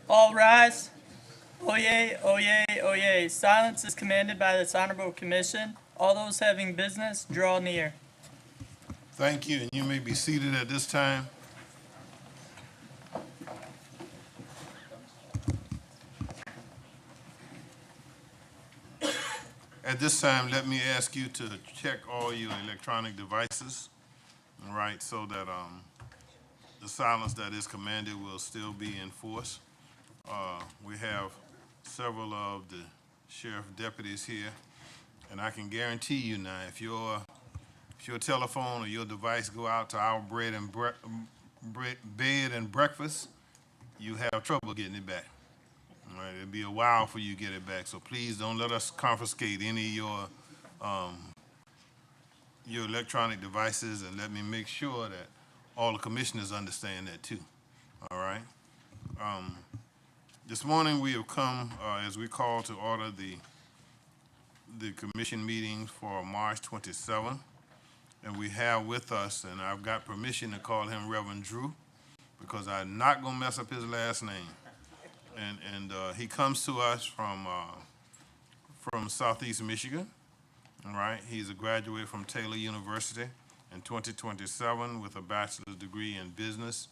All rise. Oyez, oyez, oyez. Silence is commanded by this honorable commission. All those having business, draw near. Thank you, and you may be seated at this time. At this time, let me ask you to check all your electronic devices, all right, so that the silence that is commanded will still be in force. We have several of the sheriff deputies here, and I can guarantee you now, if your telephone or your device go out to our bed and breakfast, you have trouble getting it back. All right, it'll be a while for you to get it back. So please don't let us confiscate any of your electronic devices, and let me make sure that all the commissioners understand that too. All right. This morning we have come as we call to order the commission meeting for March 27th, and we have with us, and I've got permission to call him Reverend Drew, because I'm not gonna mess up his last name. And he comes to us from Southeast Michigan. All right, he's a graduate from Taylor University in 2027 with a bachelor's degree in business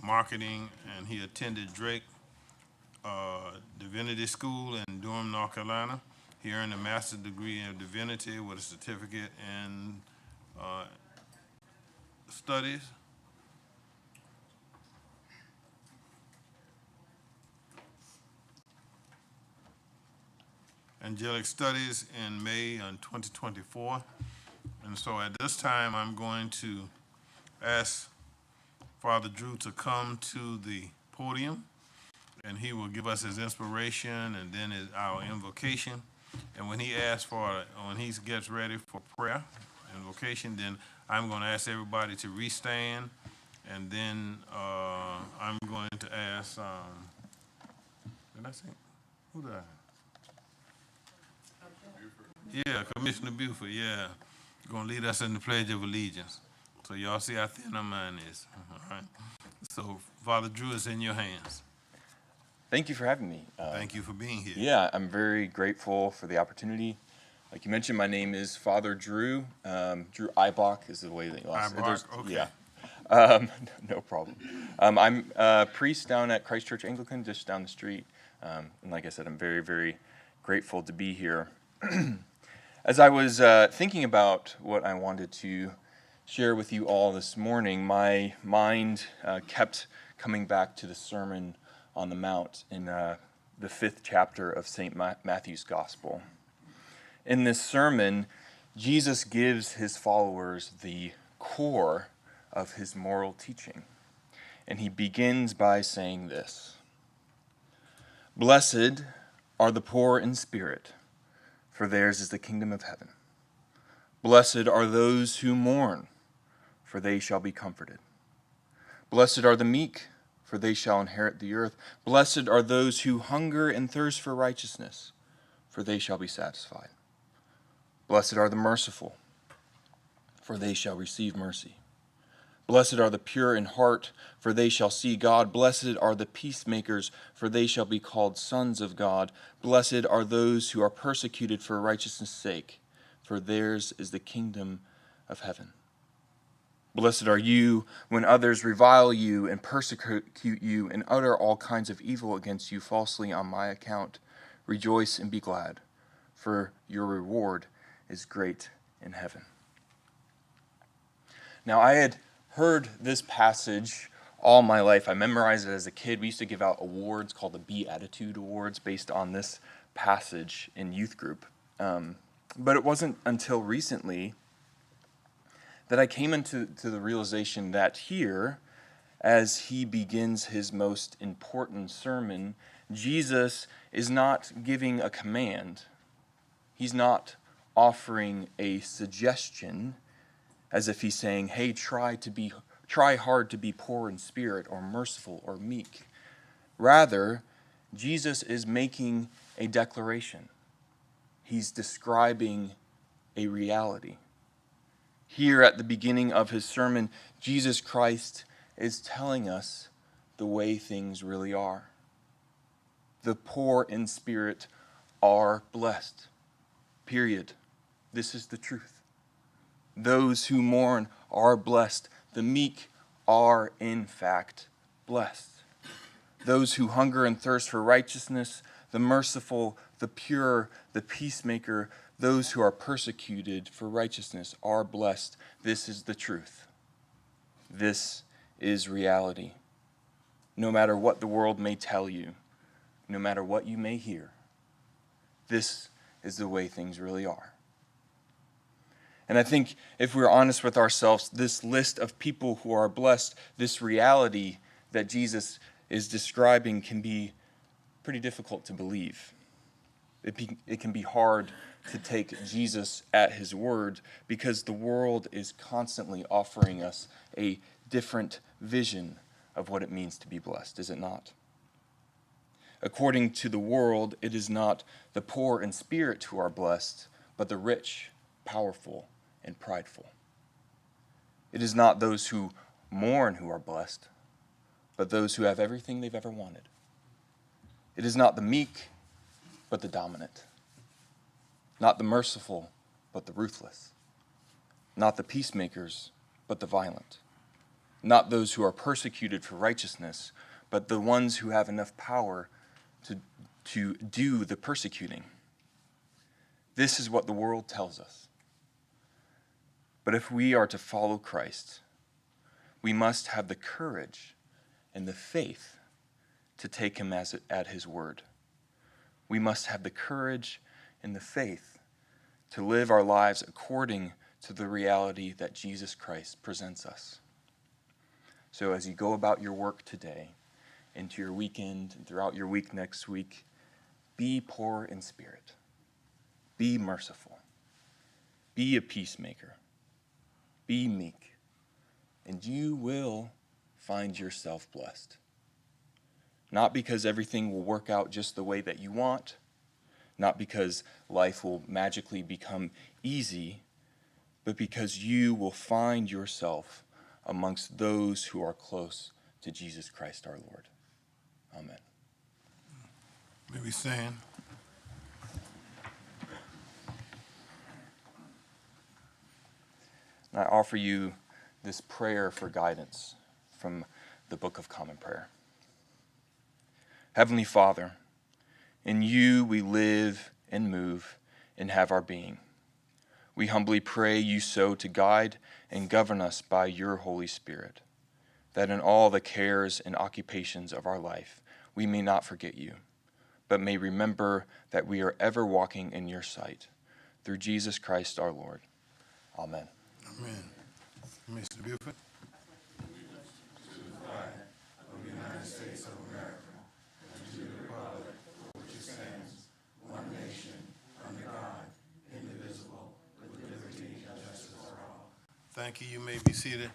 marketing, and he attended Drake Divinity School in Durham, North Carolina. He earned a master's degree in divinity with a certificate in studies. Angelic Studies in May in 2024. And so at this time, I'm going to ask Father Drew to come to the podium, and he will give us his inspiration and then our invocation. And when he gets ready for prayer, invocation, then I'm going to ask everybody to restand, and then I'm going to ask, did I say, who did I? Yeah, Commissioner Buford, yeah. Going to lead us in the Pledge of Allegiance. So y'all see how thin our mind is. All right. So Father Drew, is in your hands. Thank you for having me. Thank you for being here. Yeah, I'm very grateful for the opportunity. Like you mentioned, my name is Father Drew. Drew Eibach is the way that you say it. Eibach, okay. Yeah. No problem. I'm a priest down at Christ Church Anglican, just down the street. And like I said, I'm very, very grateful to be here. As I was thinking about what I wanted to share with you all this morning, my mind kept coming back to the Sermon on the Mount in the 5th chapter of St. Matthew's Gospel. In this sermon, Jesus gives his followers the core of his moral teaching. And he begins by saying this: "Blessed are the poor in spirit, for theirs is the kingdom of heaven. Blessed are those who mourn, for they shall be comforted. Blessed are the meek, for they shall inherit the earth. Blessed are those who hunger and thirst for righteousness, for they shall be satisfied. Blessed are the merciful, for they shall receive mercy. Blessed are the pure in heart, for they shall see God. Blessed are the peacemakers, for they shall be called sons of God. Blessed are those who are persecuted for righteousness' sake, for theirs is the kingdom of heaven. Blessed are you when others revile you and persecute you and utter all kinds of evil against you falsely on my account. Rejoice and be glad, for your reward is great in heaven." Now, I had heard this passage all my life. I memorized it as a kid. We used to give out awards called the Beatitude Awards based on this passage in youth group. But it wasn't until recently that I came into the realization that here, as he begins his most important sermon, Jesus is not giving a command. He's not offering a suggestion, as if he's saying, hey, try hard to be poor in spirit or merciful or meek. Rather, Jesus is making a declaration. He's describing a reality. Here at the beginning of his sermon, Jesus Christ is telling us the way things really are. The poor in spirit are blessed. Period. This is the truth. Those who mourn are blessed. The meek are, in fact, blessed. Those who hunger and thirst for righteousness, the merciful, the pure, the peacemaker, those who are persecuted for righteousness are blessed. This is the truth. This is reality. No matter what the world may tell you, no matter what you may hear, this is the way things really are. And I think if we're honest with ourselves, this list of people who are blessed, this reality that Jesus is describing can be pretty difficult to believe. It can be hard to take Jesus at his word because the world is constantly offering us a different vision of what it means to be blessed, is it not? According to the world, it is not the poor in spirit who are blessed, but the rich, powerful, and prideful. It is not those who mourn who are blessed, but those who have everything they've ever wanted. It is not the meek, but the dominant. Not the merciful, but the ruthless. Not the peacemakers, but the violent. Not those who are persecuted for righteousness, but the ones who have enough power to do the persecuting. This is what the world tells us. But if we are to follow Christ, we must have the courage and the faith to take him at his word. We must have the courage and the faith to live our lives according to the reality that Jesus Christ presents us. So as you go about your work today, into your weekend, and throughout your week next week, be poor in spirit. Be merciful. Be a peacemaker. Be meek. And you will find yourself blessed. Not because everything will work out just the way that you want, not because life will magically become easy, but because you will find yourself amongst those who are close to Jesus Christ our Lord. Amen. May we stand? And I offer you this prayer for guidance from the Book of Common Prayer. Heavenly Father, in you we live and move and have our being. We humbly pray you so to guide and govern us by your Holy Spirit, that in all the cares and occupations of our life we may not forget you, but may remember that we are ever walking in your sight. Through Jesus Christ our Lord. Amen. Amen. Mr. Buford. Thank you. You may be seated.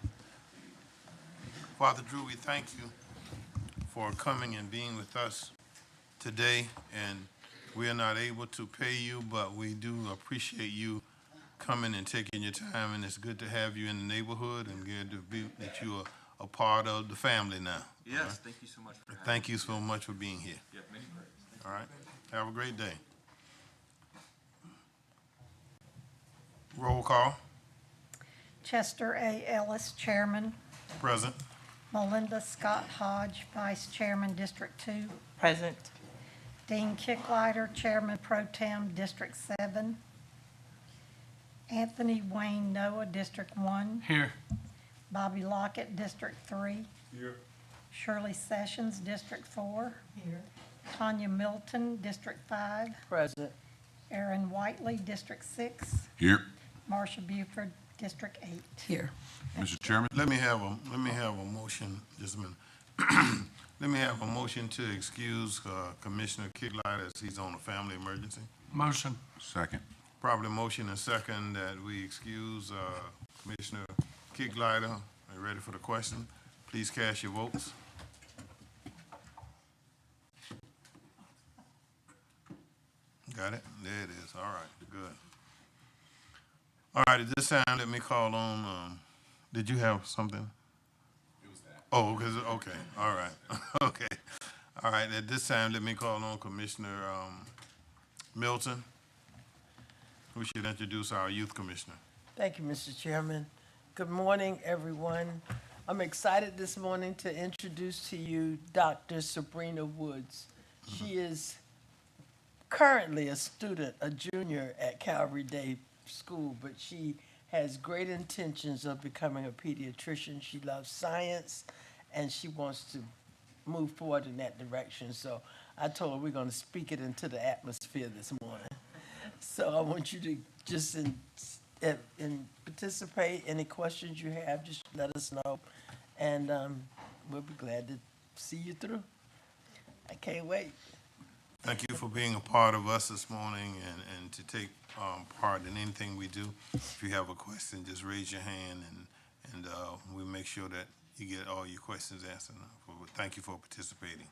Father Drew, we thank you for coming and being with us today. And we are not able to pay you, but we do appreciate you coming and taking your time. And it's good to have you in the neighborhood and good to be that you are a part of the family now. Yes, right? thank you so much for having Thank you so much for being here. me. Many praise. All right. Have a great day. Roll call. Chester A. Ellis, Chairman. Present. Melinda Scott Hodge, Vice Chairman, District 2. Present. Dean Kicklighter, Chairman Pro Tem, District 7. Anthony Wayne Noah, District 1. Here. Bobby Lockett, District 3. Here. Shirley Sessions, District 4. Here. Tanya Milton, District 5. Present. Aaron Whiteley, District 6. Here. Marcia Buford, District 8. Here. Mr. Chairman, Let me have a motion, just a minute. Let me have a motion to excuse Commissioner Kicklight as he's on a family emergency. Motion. second. Probably motion and second that we excuse Commissioner Kicklighter. Are you ready for the question? Please cast your votes. Got it? There it is. All right, good. All right, at this time, let me call on, did you have something? It was that. Oh, okay, all right, okay. All right, at this time, let me call on Commissioner Milton, who should introduce our youth commissioner. Thank you, Mr. Chairman. Good morning, everyone. I'm excited this morning to introduce to you Dr. Sabrina Woods. She is currently a student, a junior at Calvary Day School, but she has great intentions of becoming a pediatrician. She loves science, and she wants to move forward in that direction. So I told her we're going to speak it into the atmosphere this morning. So I want you to just participate. Any questions you have, just let us know, and we'll be glad to see you through. I can't wait. Thank you for being a part of us this morning and to take part in anything we do. If you have a question, just raise your hand and we'll make sure that you get all your questions answered. Thank you for participating.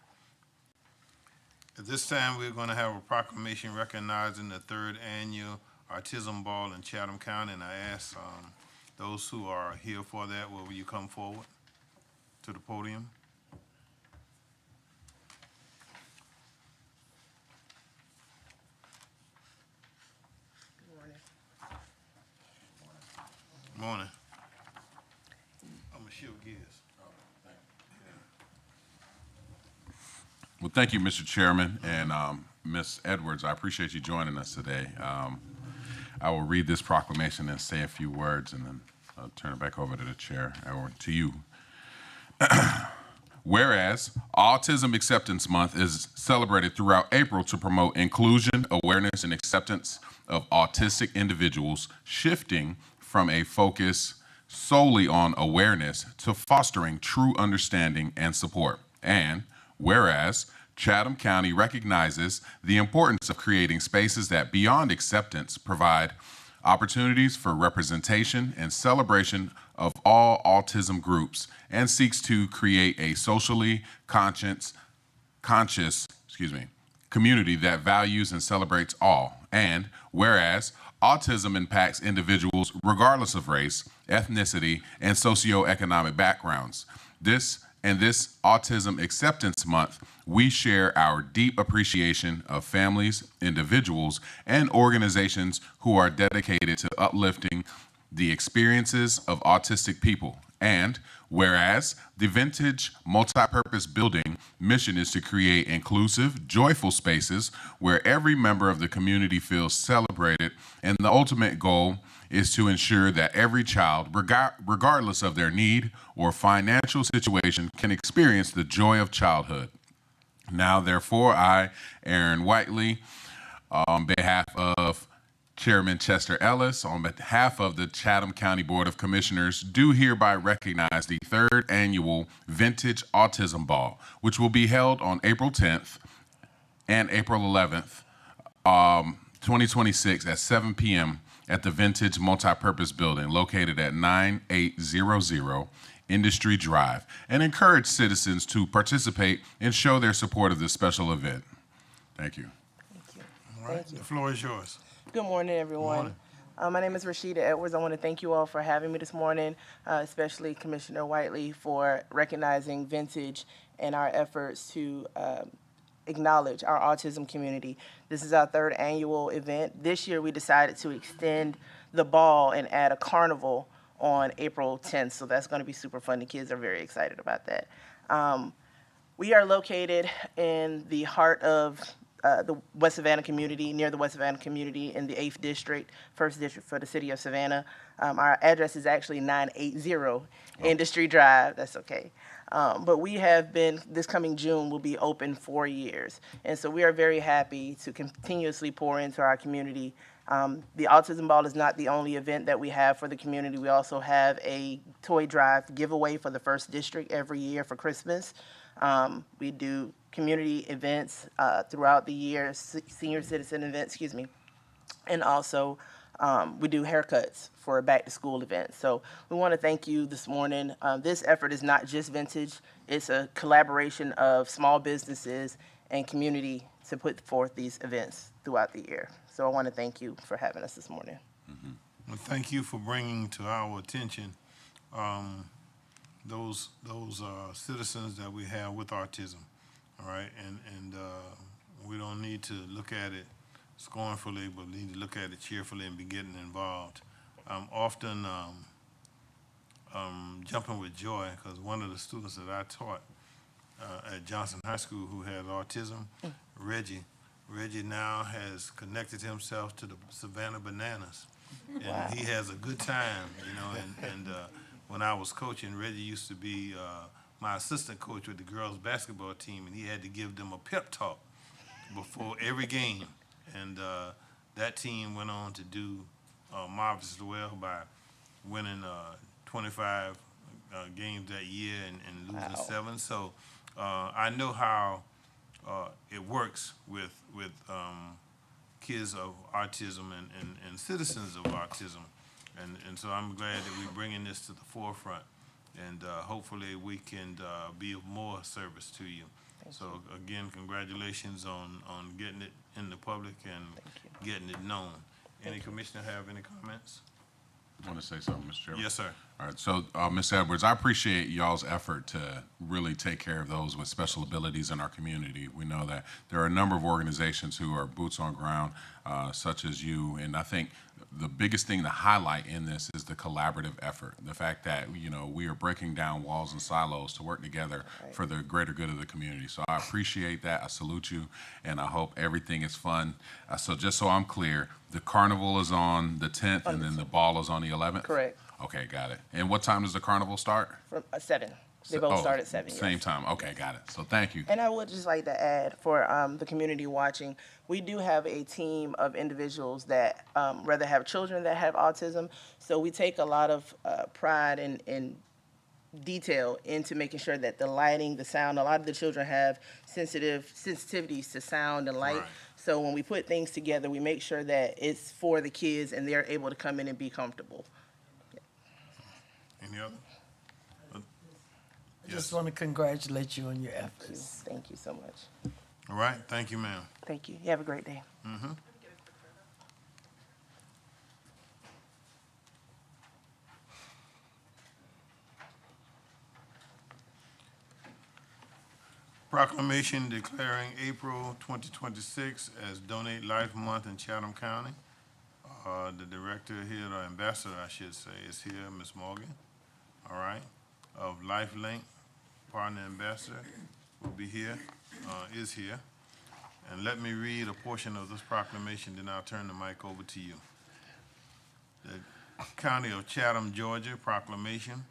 At this time, we're going to have a proclamation recognizing the 3rd annual Autism Ball in Chatham County, and I ask those who are here for that, will you come forward to the podium? Morning. I'm gonna shift gears. Well, thank you, Mr. Chairman, and Ms. Edwards, I appreciate you joining us today. I will read this proclamation and say a few words, and then I'll turn it back over to the chair, or to you. Whereas Autism Acceptance Month is celebrated throughout April to promote inclusion, awareness, and acceptance of autistic individuals, shifting from a focus solely on awareness to fostering true understanding and support. And whereas Chatham County recognizes the importance of creating spaces that, beyond acceptance, provide opportunities for representation and celebration of all autism groups, and seeks to create a socially conscious community that values and celebrates all. And whereas autism impacts individuals regardless of race, ethnicity, and socioeconomic backgrounds. This Autism Acceptance Month, we share our deep appreciation of families, individuals, and organizations who are dedicated to uplifting the experiences of autistic people. And whereas the Vintage Multipurpose Building mission is to create inclusive, joyful spaces where every member of the community feels celebrated, and the ultimate goal is to ensure that every child, regardless of their need or financial situation, can experience the joy of childhood. Now, therefore, I, Aaron Whiteley, on behalf of Chairman Chester Ellis, on behalf of the Chatham County Board of Commissioners, do hereby recognize the 3rd annual Vintage Autism Ball, which will be held on April 10th and April 11th, 2026 at 7 p.m. at the Vintage Multipurpose Building located at 9800 Industry Drive, and encourage citizens to participate and show their support of this special event. Thank you. Thank you. All right, the floor is yours. Good morning, everyone. Morning. My name is Rashida Edwards. I want to thank you all for having me this morning, especially Commissioner Whiteley for recognizing Vintage and our efforts to acknowledge our autism community. This is our 3rd annual event. This year we decided to extend the ball and add a carnival on April 10th, so that's going to be super fun. The kids are very excited about that. We are located in the heart of the West Savannah community, near the West Savannah community in the 8th District, 1st District for the city of Savannah. Our address is actually 980 Industry Drive. That's okay. But we have been, this coming June, will be open 4 years. And so we are very happy to continuously pour into our community. The Autism Ball is not the only event that we have for the community. We also have a toy drive giveaway for the 1st District every year for Christmas. We do community events throughout the year, senior citizen events, and also we do haircuts for a back-to-school event. So we want to thank you this morning. This effort is not just Vintage. It's a collaboration of small businesses and community to put forth these events throughout the year. So I want to thank you for having us this morning. Mm-hmm. Well, thank you for bringing to our attention those citizens that we have with autism. all right? And we don't need to look at it scornfully, but we need to look at it cheerfully and be getting involved. I'm often jumping with joy because one of the students that I taught at Johnson High School who has autism, Reggie now has connected himself to the Savannah Bananas. And he has a good time, you know, and when I was coaching, Reggie used to be my assistant coach with the girls basketball team, and he had to give them a pep talk before every game. And that team went on to do marvelously well by winning 25 games that year and losing 7. So I know how it works with kids of autism and citizens of autism. And so I'm glad that we're bringing this to the forefront. And hopefully we can be of more service to you. So again, congratulations on getting it in the public and getting it known. Any commissioner have any comments? I want to say something, Mr. Chairman. Yes, sir. All right, so Ms. Edwards, I appreciate y'all's effort to really take care of those with special abilities in our community. We know that there are a number of organizations who are boots on ground, such as you, and I think the biggest thing to highlight in this is the collaborative effort, the fact that, you know, we are breaking down walls and silos to work together for the greater good of the community. So I appreciate that. I salute you, and I hope everything is fun. So just so I'm clear, the carnival is on the 10th, and then the ball is on the 11th? Correct. Okay, got it. And what time does the carnival start? From 7. They both start at 7. Same yes. time. Okay, got it. So thank you. And I would just like to add for the community watching, we do have a team of individuals that rather have children that have autism. So we take a lot of pride and detail into making sure that the lighting, the sound, a lot of the children have sensitivities to sound and light. Right. So when we put things together, we make sure that it's for the kids and they're able to come in and be comfortable. Any other? I just want to congratulate you on your efforts. Thank you so much. All right, thank you, ma'am. Thank you. You have a great day. Proclamation declaring April 2026 as Donate Life Month in Chatham County. The director here, or ambassador, I should say, is here, Ms. Morgan. All right, of LifeLink, partner ambassador, will be here, is here. And let me read a portion of this proclamation, then I'll turn the mic over to you. The County of Chatham, Georgia proclamation.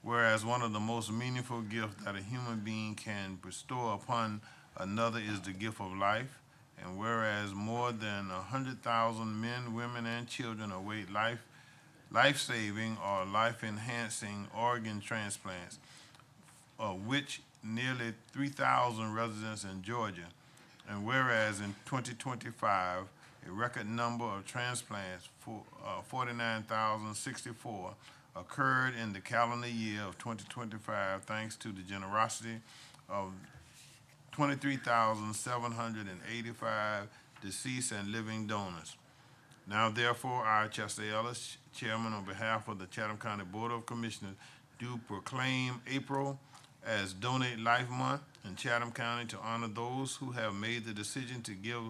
Whereas one of the most meaningful gifts that a human being can bestow upon another is the gift of life, and whereas more than 100,000 men, women, and children await life-saving or life-enhancing organ transplants, of which nearly 3,000 residents in Georgia, and whereas in 2025, a record number of transplants, 49,064, occurred in the calendar year of 2025 thanks to the generosity of 23,785 deceased and living donors. Now therefore, I, Chester Ellis, Chairman on behalf of the Chatham County Board of Commissioners, do proclaim April as Donate Life Month in Chatham County to honor those who have made the decision to give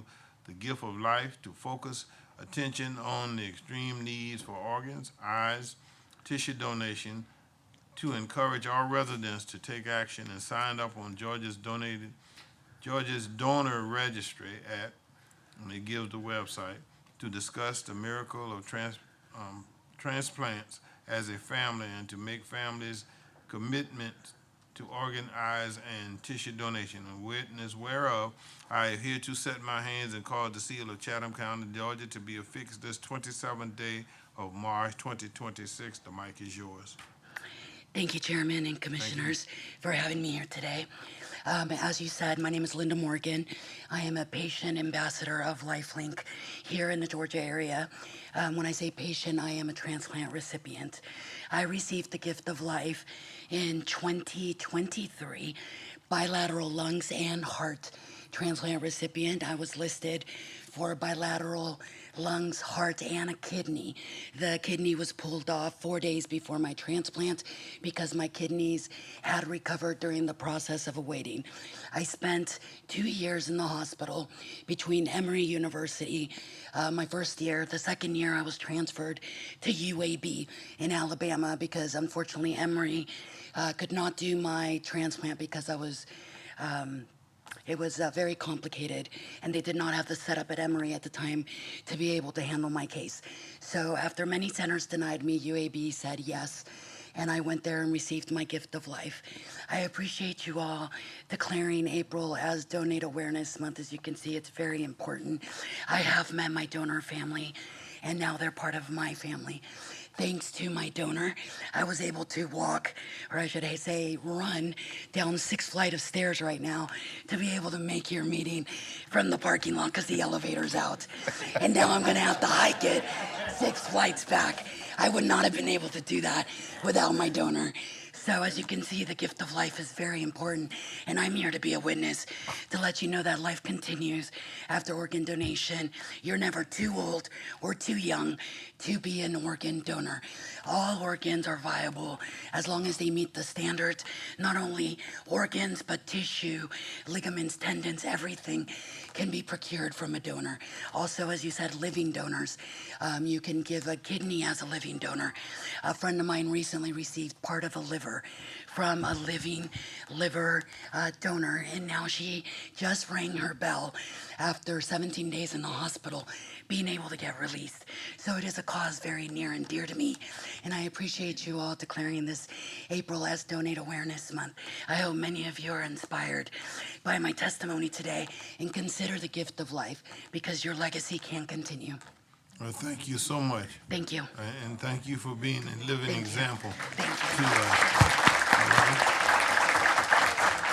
the gift of life, to focus attention on the extreme needs for organs, eyes, tissue donation, to encourage all residents to take action and sign up on Georgia's donor registry at, and it gives the website, to discuss the miracle of transplants as a family and to make families commitment to organ, eyes, and tissue donation. And witness whereof, I am here to set my hands and cause the seal of Chatham County, Georgia to be affixed this 27th day of March 2026. The mic is yours. Thank you, Chairman and Commissioners, for having me here today. As you said, my name is Linda Morgan. I am a patient ambassador of LifeLink here in the Georgia area. When I say patient, I am a transplant recipient. I received the gift of life in 2023, bilateral lungs and heart transplant recipient. I was listed for bilateral lungs, heart, and a kidney. The kidney was pulled off 4 days before my transplant because my kidneys had recovered during the process of awaiting. I spent 2 years in the hospital between Emory University, my first year. The second year I was transferred to UAB in Alabama because unfortunately Emory could not do my transplant because I was it was very complicated, and they did not have the setup at Emory at the time to be able to handle my case. So after many centers denied me, UAB said yes, and I went there and received my gift of life. I appreciate you all declaring April as Donate Awareness Month. As you can see, it's very important. I have met my donor family, and now they're part of my family. Thanks to my donor, I was able to walk, or I should say run, down 6 flights of stairs right now to be able to make your meeting from the parking lot because the elevator's out. And now I'm gonna have to hike it 6 flights back. I would not have been able to do that without my donor. So as you can see, the gift of life is very important, and I'm here to be a witness to let you know that life continues after organ donation. You're never too old or too young to be an organ donor. All organs are viable as long as they meet the standards, not only organs, but tissue, ligaments, tendons, everything can be procured from a donor. Also, as you said, living donors. You can give a kidney as a living donor. A friend of mine recently received part of a liver from a living liver donor, and now she just rang her bell after 17 days in the hospital, being able to get released. So it is a cause very near and dear to me, and I appreciate you all declaring this April as Donate Awareness Month. I hope many of you are inspired by my testimony today and consider the gift of life, because your legacy can continue. Well, thank you so much. Thank you. And thank you for being a living Thank you. example Thank you. to us.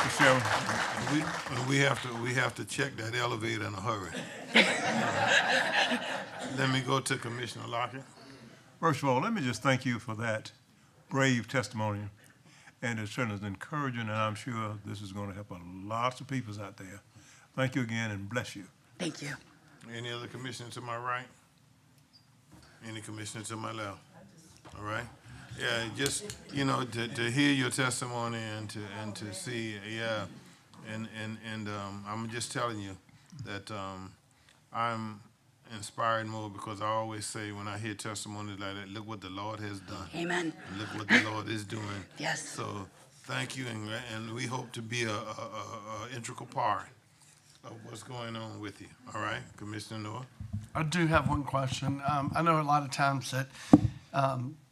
Michelle, We have to check that elevator in a hurry. Let me go to Commissioner Lockett. First of all, let me just thank you for that brave testimony. And it certainly is encouraging, and I'm sure this is going to help lots of people out there. Thank you again, and bless you. Thank you. Any other commissioner to my right? Any commissioner to my left? All right. Yeah, just, to hear your testimony and to see, yeah, and I'm just telling you that I'm inspired more because I always say when I hear testimonies like that, look what the Lord has done. Amen. And look what the Lord is doing. Yes. So thank you, and we hope to be a integral part of what's going on with you. All right, Commissioner Noah? I do have one question. I know a lot of times that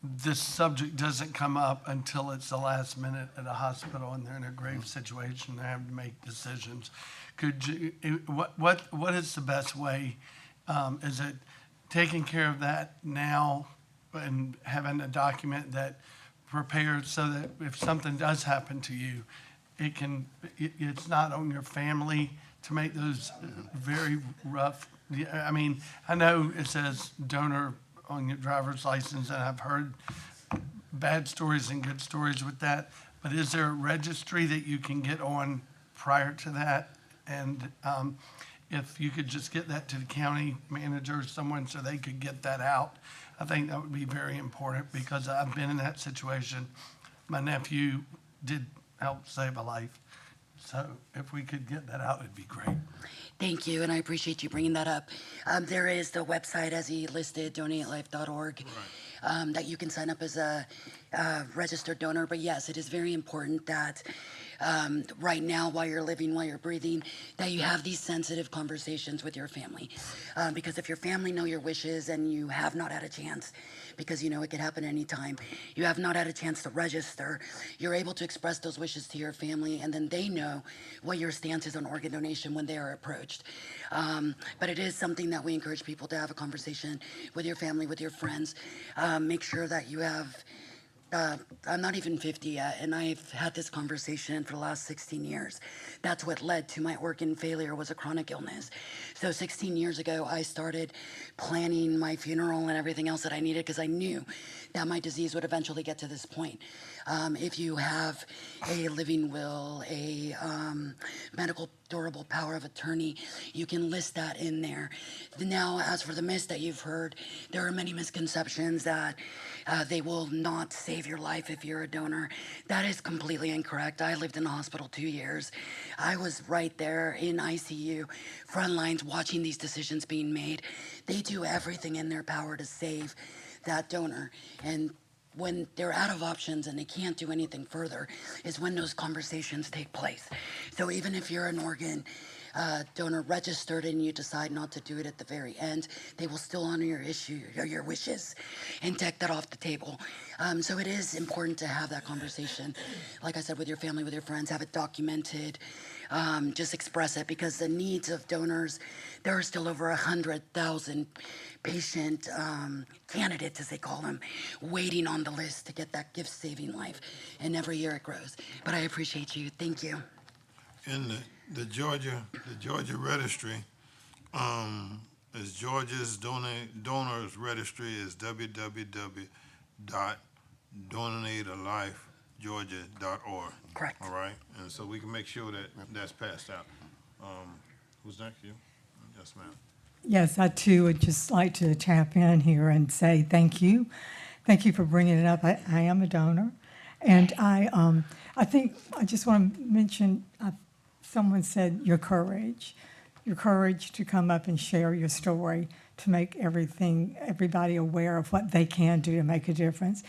this subject doesn't come up until it's the last minute at a hospital and they're in a grave situation. They have to make decisions. Could you, what is the best way? Is it taking care of that now and having a document that prepared so that if something does happen to you, it's not on your family to make those very rough. I mean, I know it says donor on your driver's license, and I've heard bad stories and good stories with that, but is there a registry that you can get on prior to that? And if you could just get that to the county manager or someone so they could get that out, I think that would be very important, because I've been in that situation. My nephew did help save a life. So if we could get that out, it'd be great. Thank you, and I appreciate you bringing that up. There is the website, as he listed, donatelife.org, that you can sign up as a registered donor. But yes, it is very important that right now, while you're living, while you're breathing, that you have these sensitive conversations with your family. Because if your family know your wishes and you have not had a chance, because it could happen anytime, you have not had a chance to register, you're able to express those wishes to your family, and then they know what your stance is on organ donation when they are approached. But it is something that we encourage people to have a conversation with your family, with your friends. Make sure that you have I'm not even 50 yet, and I've had this conversation for the last 16 years. That's what led to my organ failure, was a chronic illness. So 16 years ago, I started planning my funeral and everything else that I needed, because I knew that my disease would eventually get to this point. If you have a living will, a medical durable power of attorney, you can list that in there. Now, as for the myths that you've heard, there are many misconceptions that they will not save your life if you're a donor. That is completely incorrect. I lived in the hospital 2 years. I was right there in ICU, front lines, watching these decisions being made. They do everything in their power to save that donor. And when they're out of options and they can't do anything further is when those conversations take place. So even if you're an organ donor registered and you decide not to do it at the very end, they will still honor your your wishes and take that off the table. So it is important to have that conversation, like I said, with your family, with your friends, have it documented. Just express it, because the needs of donors, there are still over 100,000 patient candidates, as they call them, waiting on the list to get that gift-saving life, and every year it grows. But I appreciate you. Thank you. In the Georgia registry, is Georgia's donors registry is www.donatealifegeorgia.org. Correct. All right, and so we can make sure that that's passed out. Who's next? You? Yes, ma'am. Yes, I too would just like to tap in here and say thank you. Thank you for bringing it up. I am a donor, and I think I just want to mention, someone said your courage to come up and share your story, to make everybody aware of what they can do to make a difference.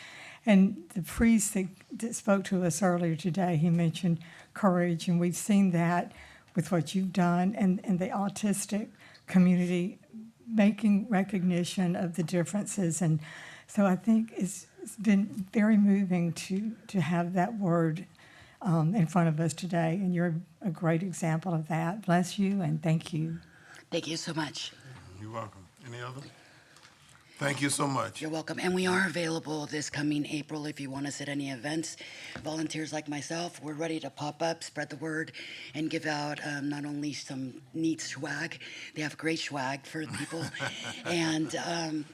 And the priest that spoke to us earlier today, he mentioned courage, and we've seen that with what you've done, and the autistic community making recognition of the differences. And so I think it's been very moving to have that word in front of us today, and you're a great example of that. Bless you and thank you. Thank you so much. You're welcome. Any other? Thank you so much. You're welcome. And we are available this coming April if you want us at any events. Volunteers like myself, we're ready to pop up, spread the word, and give out not only some neat swag, they have great swag for people, and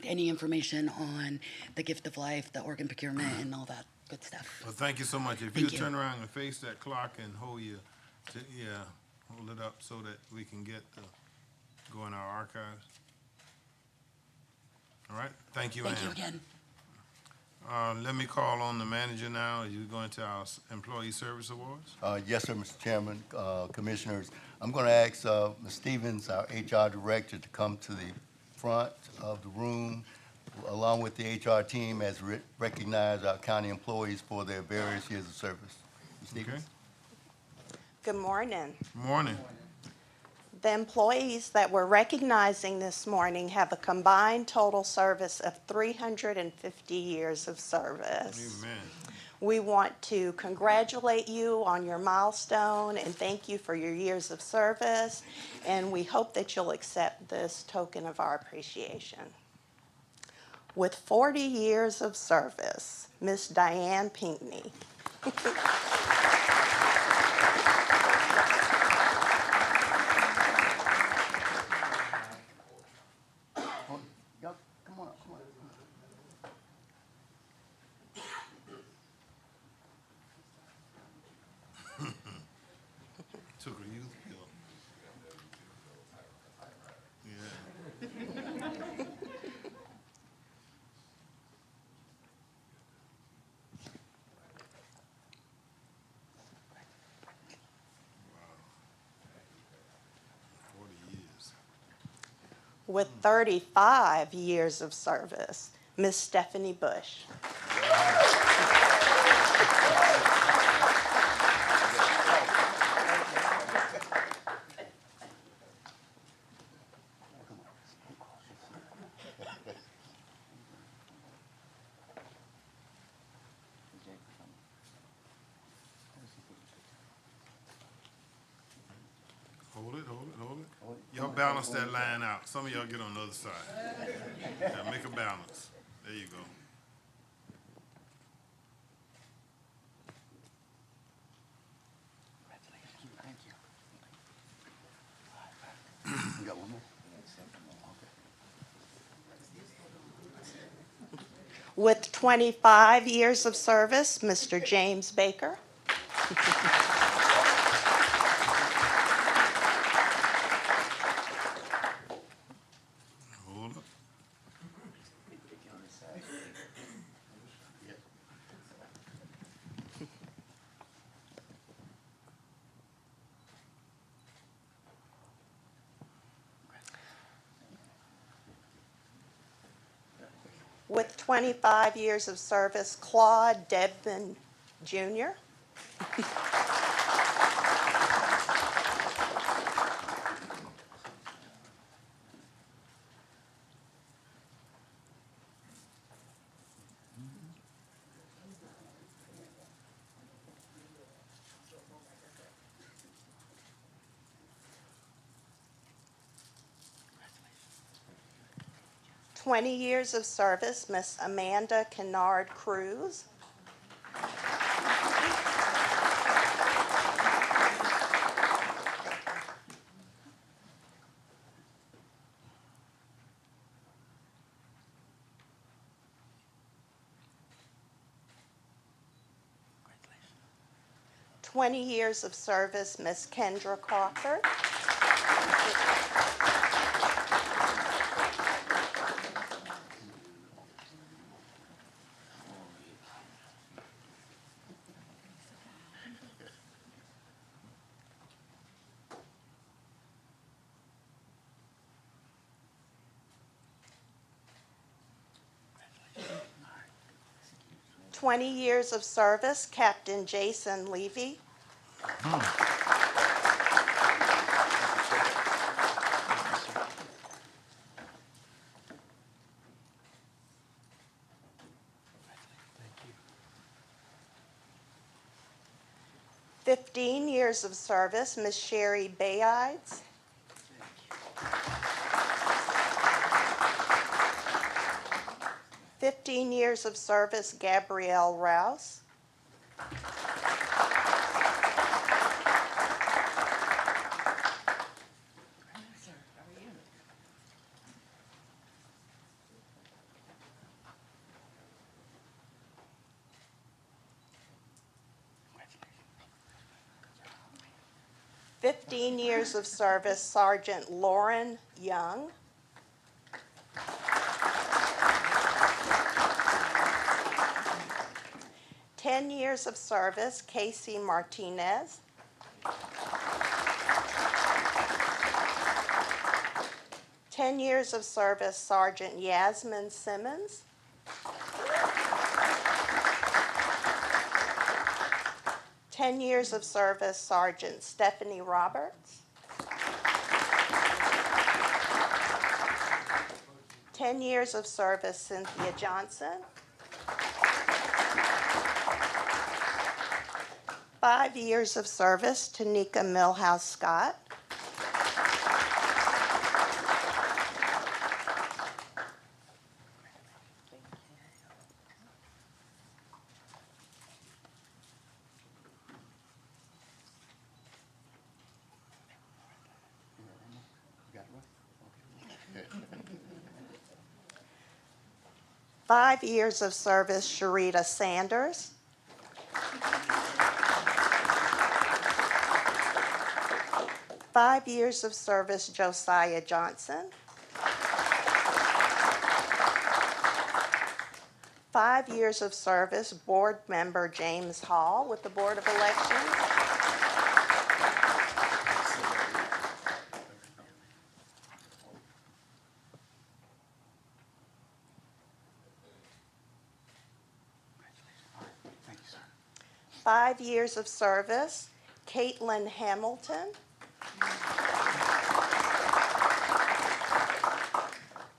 any information on the gift of life, the organ procurement, and all that good stuff. Well, thank you so much. If you turn around and face that clock and hold it up so that we can go in our archives. All right, thank you, Thank Ann. you again. Let me call on the manager now. Are you going to our Employee Service Awards? Yes, sir, Mr. Chairman, Commissioners. I'm going to ask Ms. Stevens, our HR Director, to come to the front of the room, along with the HR team, as recognize our county employees for their various years of service. Ms. Stevens? Okay. Good morning. Morning. The employees that we're recognizing this morning have a combined total service of 350 years of service. Amen. We want to congratulate you on your milestone and thank you for your years of service, and we hope that you'll accept this token of our appreciation. With 40 years of service, Miss Diane Pinkney. Took a youth pill. Yeah. Wow. 40 years. With 35 years of service, Miss Stephanie Bush. Hold it. Y'all balance that line out. Some of y'all get on the other side. Yeah, make a balance. There you go. You got one more? With 25 years of service, Mr. James Baker. With 25 years of service, Claude Debman Jr. 20 years of service, Miss Amanda Kennard Cruz. 20 years of service, Miss Kendra Crawford. 20 years of service, Captain Jason Levy. 15 years of service, Miss Sherry Bayides. 15 years of service, Gabrielle Rouse. 15 years of service, Sergeant Lauren Young. 10 years of service, Casey Martinez. 10 years of service, Sergeant Yasmin Simmons. 10 years of service, Sergeant Stephanie Roberts. 10 years of service, Cynthia Johnson. 5 years of service, Tanika Millhouse Scott. 5 years of service, Sharita Sanders. 5 years of service, Josiah Johnson. 5 years of service, Board Member James Hall with the Board of Elections. 5 years of service, Caitlin Hamilton.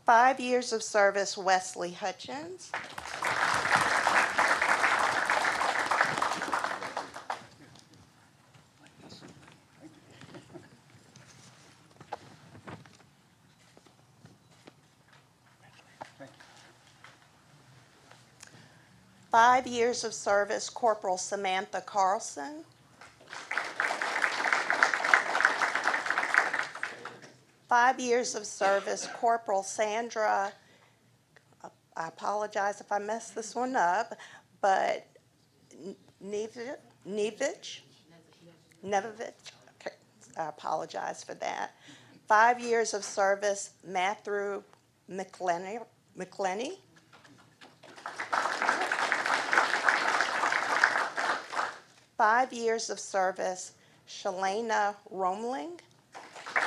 5 years of service, Wesley Hutchins. 5 years of service, Corporal Samantha Carlson. 5 years of service, Corporal Sandra, I apologize if I messed this one up, but Nevich, okay, I apologize for that. 5 years of service, Matthew McClenny. 5 years of service, Shalana Romling. 5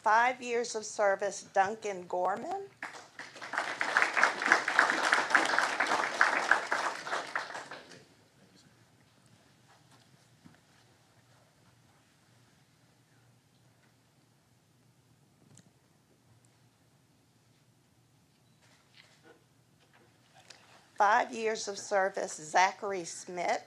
5 years of service, Duncan Gorman. 5 years of service, Zachary Smith.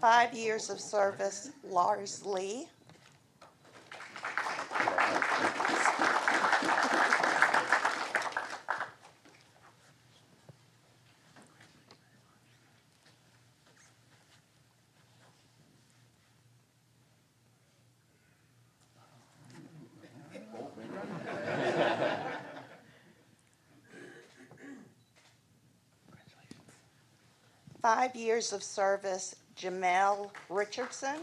5 years of service, Lars Lee. 5 years of service, Jamel Richardson.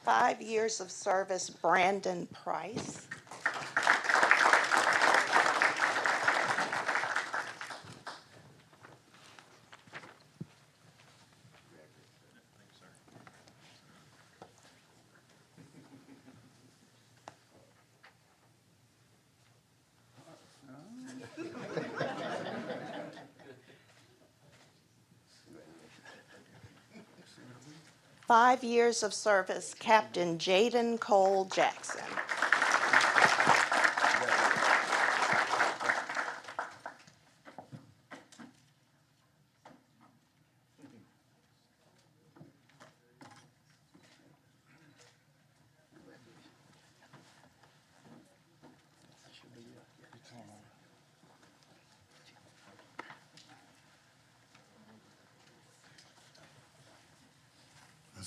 5 years of service, Brandon Price. 5 years of service, Captain Jaden Cole Jackson.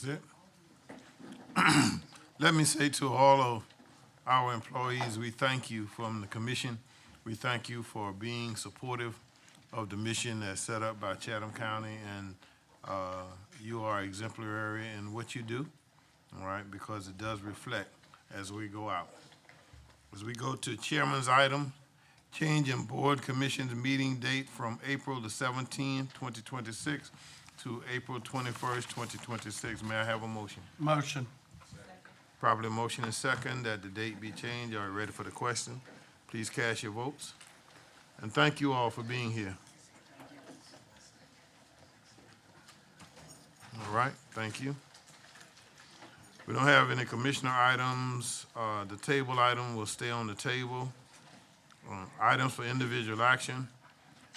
'That's it. Let me say to all of our employees, we thank you from the commission. We thank you for being supportive of the mission that's set up by Chatham County, and you are exemplary in what you do, all right, because it does reflect as we go out. As we go to chairman's item, change in board commission's meeting date from April the 17th, 2026 to April 21st, 2026. May I have a motion? Motion. Properly motion and second that the date be changed. Are you ready for the question? Please cast your votes. And thank you all for being here. All right, thank you. We don't have any commissioner items. The table item will stay on the table. Items for individual action.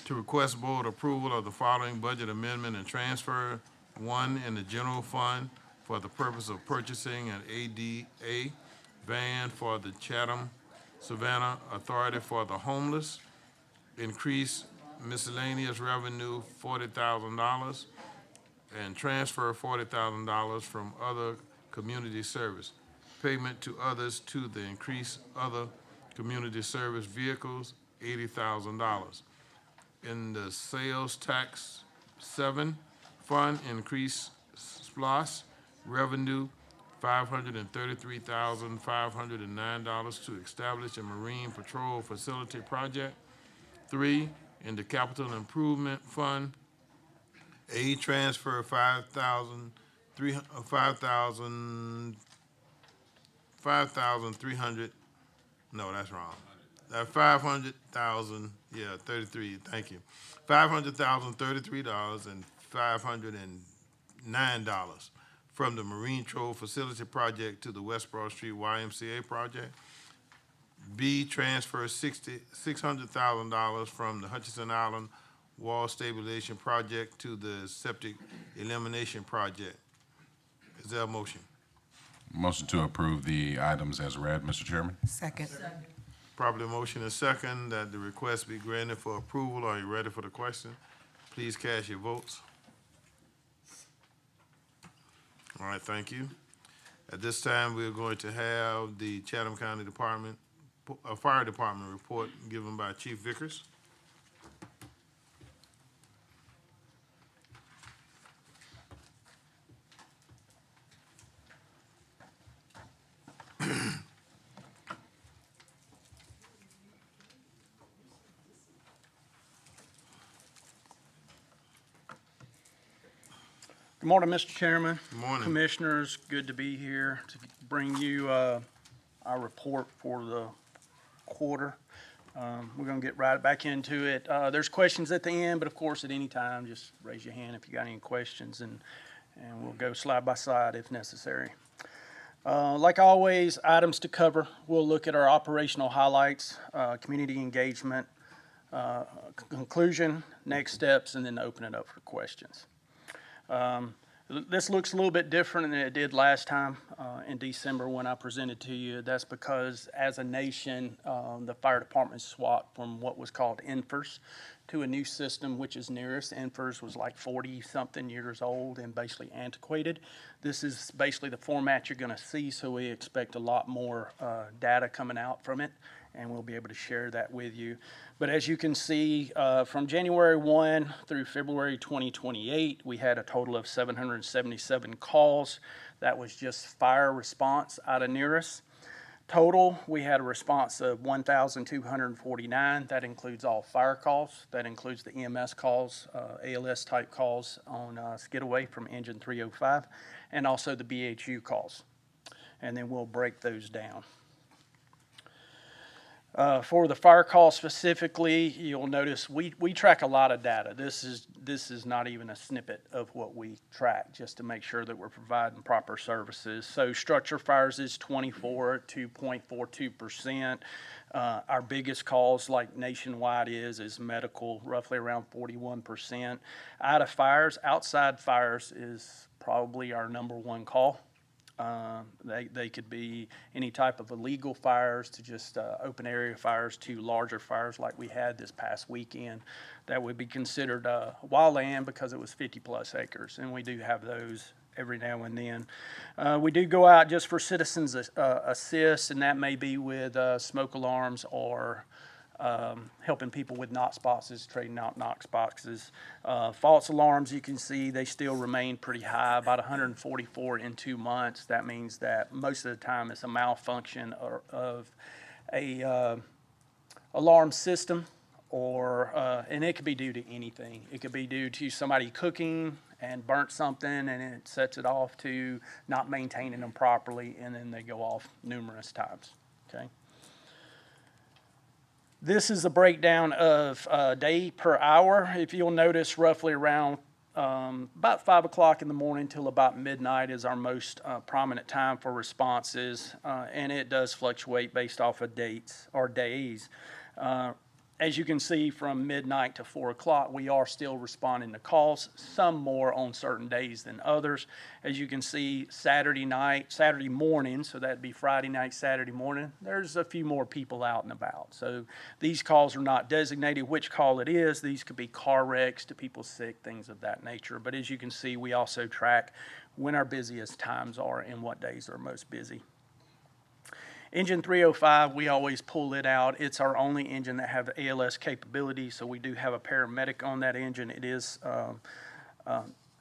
To request board approval of the following budget amendment and transfer. One, in the general fund for the purpose of purchasing an ADA van for the Chatham Savannah Authority for the Homeless. Increase miscellaneous revenue $40,000 and transfer $40,000 from other community service. Payment to others to the increase other community service vehicles, $80,000. In the sales tax 7 fund, increase SPLOS revenue $533,509 to establish a Marine Patrol Facility project. 3, in the capital improvement fund, A, transfer 5,300, no, that's wrong. 500,000, yeah, 33, thank you. $500,033 and $509 from the Marine Patrol Facility project to the West Broad Street YMCA project. B, transfer $600,000 from the Hutchinson Island Wall Stabilization Project to the Septic Elimination Project. Is there a motion? Motion to approve the items as read, Mr. Chairman. Second. Properly motion and second that the request be granted for approval. Are you ready for the question? Please cast your votes. All right, thank you. At this time, we're going to have the Chatham County Fire Department report given by Chief Vickers. Good morning, Mr. Chairman. Good morning. Commissioners, good to be here to bring you our report for the quarter. We're going to get right back into it. There's questions at the end, but of course, at any time, just raise your hand if you got any questions, and we'll go slide by slide if necessary. Like always, items to cover. We'll look at our operational highlights, community engagement, conclusion, next steps, and then open it up for questions. This looks a little bit different than it did last time in December when I presented to you. That's because as a nation, the fire department swapped from what was called NFIRS to a new system, which is nearest. NFIRS was like 40-something years old and basically antiquated. This is basically the format you're going to see, so we expect a lot more data coming out from it, and we'll be able to share that with you. But as you can see, from January 1 through February 2028, we had a total of 777 calls. That was just fire response out of nearest. Total, we had a response of 1,249. That includes all fire calls. That includes the EMS calls, ALS type calls on skidaway from engine 305, and also the BHU calls. And then we'll break those down. For the fire call specifically, you'll notice we track a lot of data. This is not even a snippet of what we track, just to make sure that we're providing proper services. So structure fires is 24, 2.42%. Our biggest calls, like nationwide, is medical, roughly around 41%. Outside fires is probably our #1 call. They could be any type of illegal fires to just open area fires to larger fires like we had this past weekend. That would be considered wildland because it was 50-plus acres, and we do have those every now and then. We do go out just for citizens assist, and that may be with smoke alarms or helping people with Knox boxes, trading out Knox boxes. False alarms, you can see they still remain pretty high, about 144 in 2 months. That means that most of the time it's a malfunction of a alarm system, and it could be due to anything. It could be due to somebody cooking and burnt something and it sets it off, to not maintaining them properly, and then they go off numerous times, okay? This is a breakdown of day per hour. If you'll notice, roughly around about 5 o'clock in the morning till about midnight is our most prominent time for responses, and it does fluctuate based off of dates or days. As you can see, from midnight to 4 o'clock, we are still responding to calls, some more on certain days than others. As you can see, Saturday morning, so that'd be Friday night, Saturday morning, there's a few more people out and about. So these calls are not designated which call it is. These could be car wrecks to people sick, things of that nature. But as you can see, we also track when our busiest times are and what days are most busy. Engine 305, we always pull it out. It's our only engine that have ALS capability, so we do have a paramedic on that engine. It is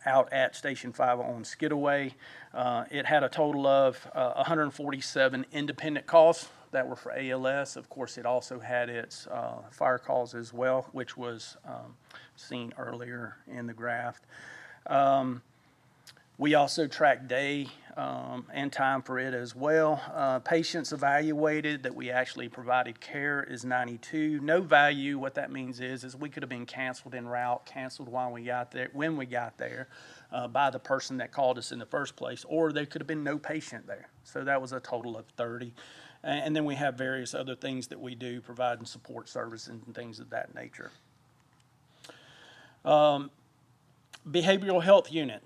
out at Station 5 on Skidaway. It had a total of 147 independent calls that were for ALS. Of course, it also had its fire calls as well, which was seen earlier in the graph. We also track day and time for it as well. Patients evaluated that we actually provided care is 92. No value, what that means is we could have been canceled en route, canceled when we got there by the person that called us in the first place, or there could have been no patient there. So that was a total of 30. And then we have various other things that we do, providing support services and things of that nature. Behavioral health unit.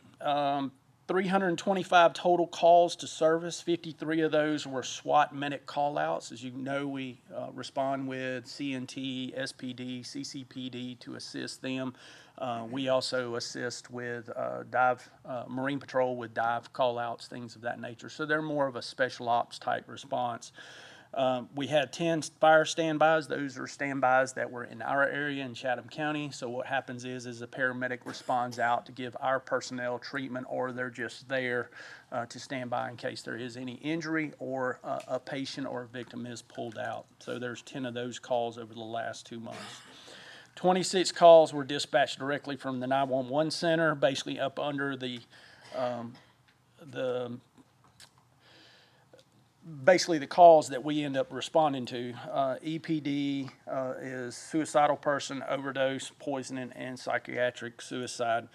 325 total calls to service. 53 of those were SWAT medic callouts. As you know, we respond with CNT, SPD, CCPD to assist them. We also assist with Marine Patrol with dive callouts, things of that nature. So they're more of a special ops type response. We had 10 fire standbys. Those are standbys that were in our area in Chatham County. So what happens is a paramedic responds out to give our personnel treatment, or they're just there to stand by in case there is any injury or a patient or a victim is pulled out. So there's 10 of those calls over the last 2 months. 26 calls were dispatched directly from the 911 center, basically up under basically the calls that we end up responding to. EPD is suicidal person, overdose, poisoning, and psychiatric suicide.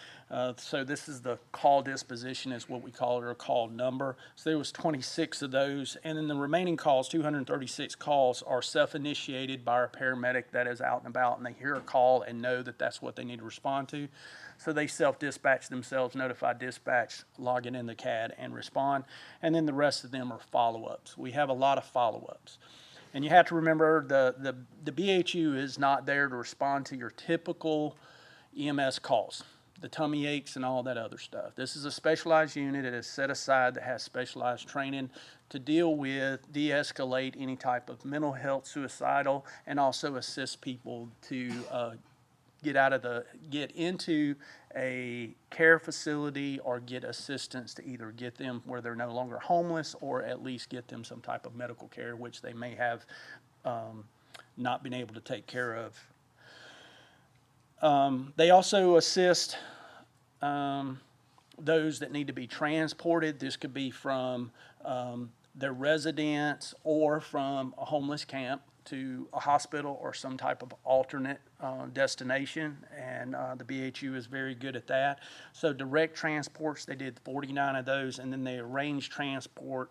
So this is the call disposition is what we call it, or call number. So there was 26 of those, and then the remaining calls, 236 calls, are self-initiated by our paramedic that is out and about, and they hear a call and know that that's what they need to respond to. So they self-dispatch themselves, notify dispatch, log it in the CAD, and respond. And then the rest of them are follow-ups. We have a lot of follow-ups. And you have to remember the BHU is not there to respond to your typical EMS calls, the tummy aches and all that other stuff. This is a specialized unit that is set aside that has specialized training to deal with, de-escalate any type of mental health, suicidal, and also assist people to get into a care facility or get assistance to either get them where they're no longer homeless, or at least get them some type of medical care which they may have not been able to take care of. They also assist those that need to be transported. This could be from their residence or from a homeless camp to a hospital or some type of alternate destination, and the BHU is very good at that. So direct transports, they did 49 of those, and then they arranged transport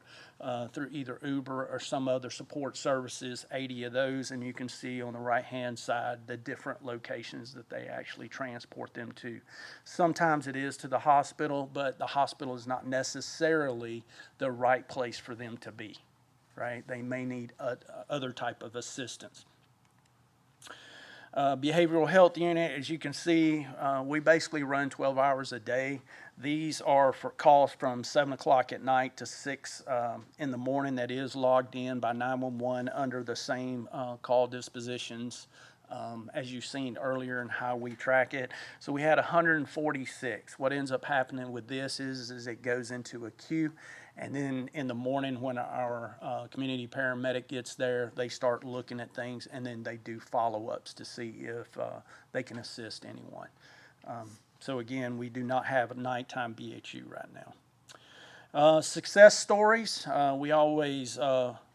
through either Uber or some other support services, 80 of those, and you can see on the right-hand side the different locations that they actually transport them to. Sometimes it is to the hospital, but the hospital is not necessarily the right place for them to be. Right? They may need other type of assistance. Behavioral health unit, as you can see, we basically run 12 hours a day. These are for calls from 7 o'clock at night to 6 in the morning. That is logged in by 911 under the same call dispositions as you've seen earlier and how we track it. So we had 146. What ends up happening with this is it goes into a queue. And then in the morning when our community paramedic gets there, they start looking at things, and then they do follow-ups to see if they can assist anyone. So again, we do not have a nighttime BHU right now. Success stories, we always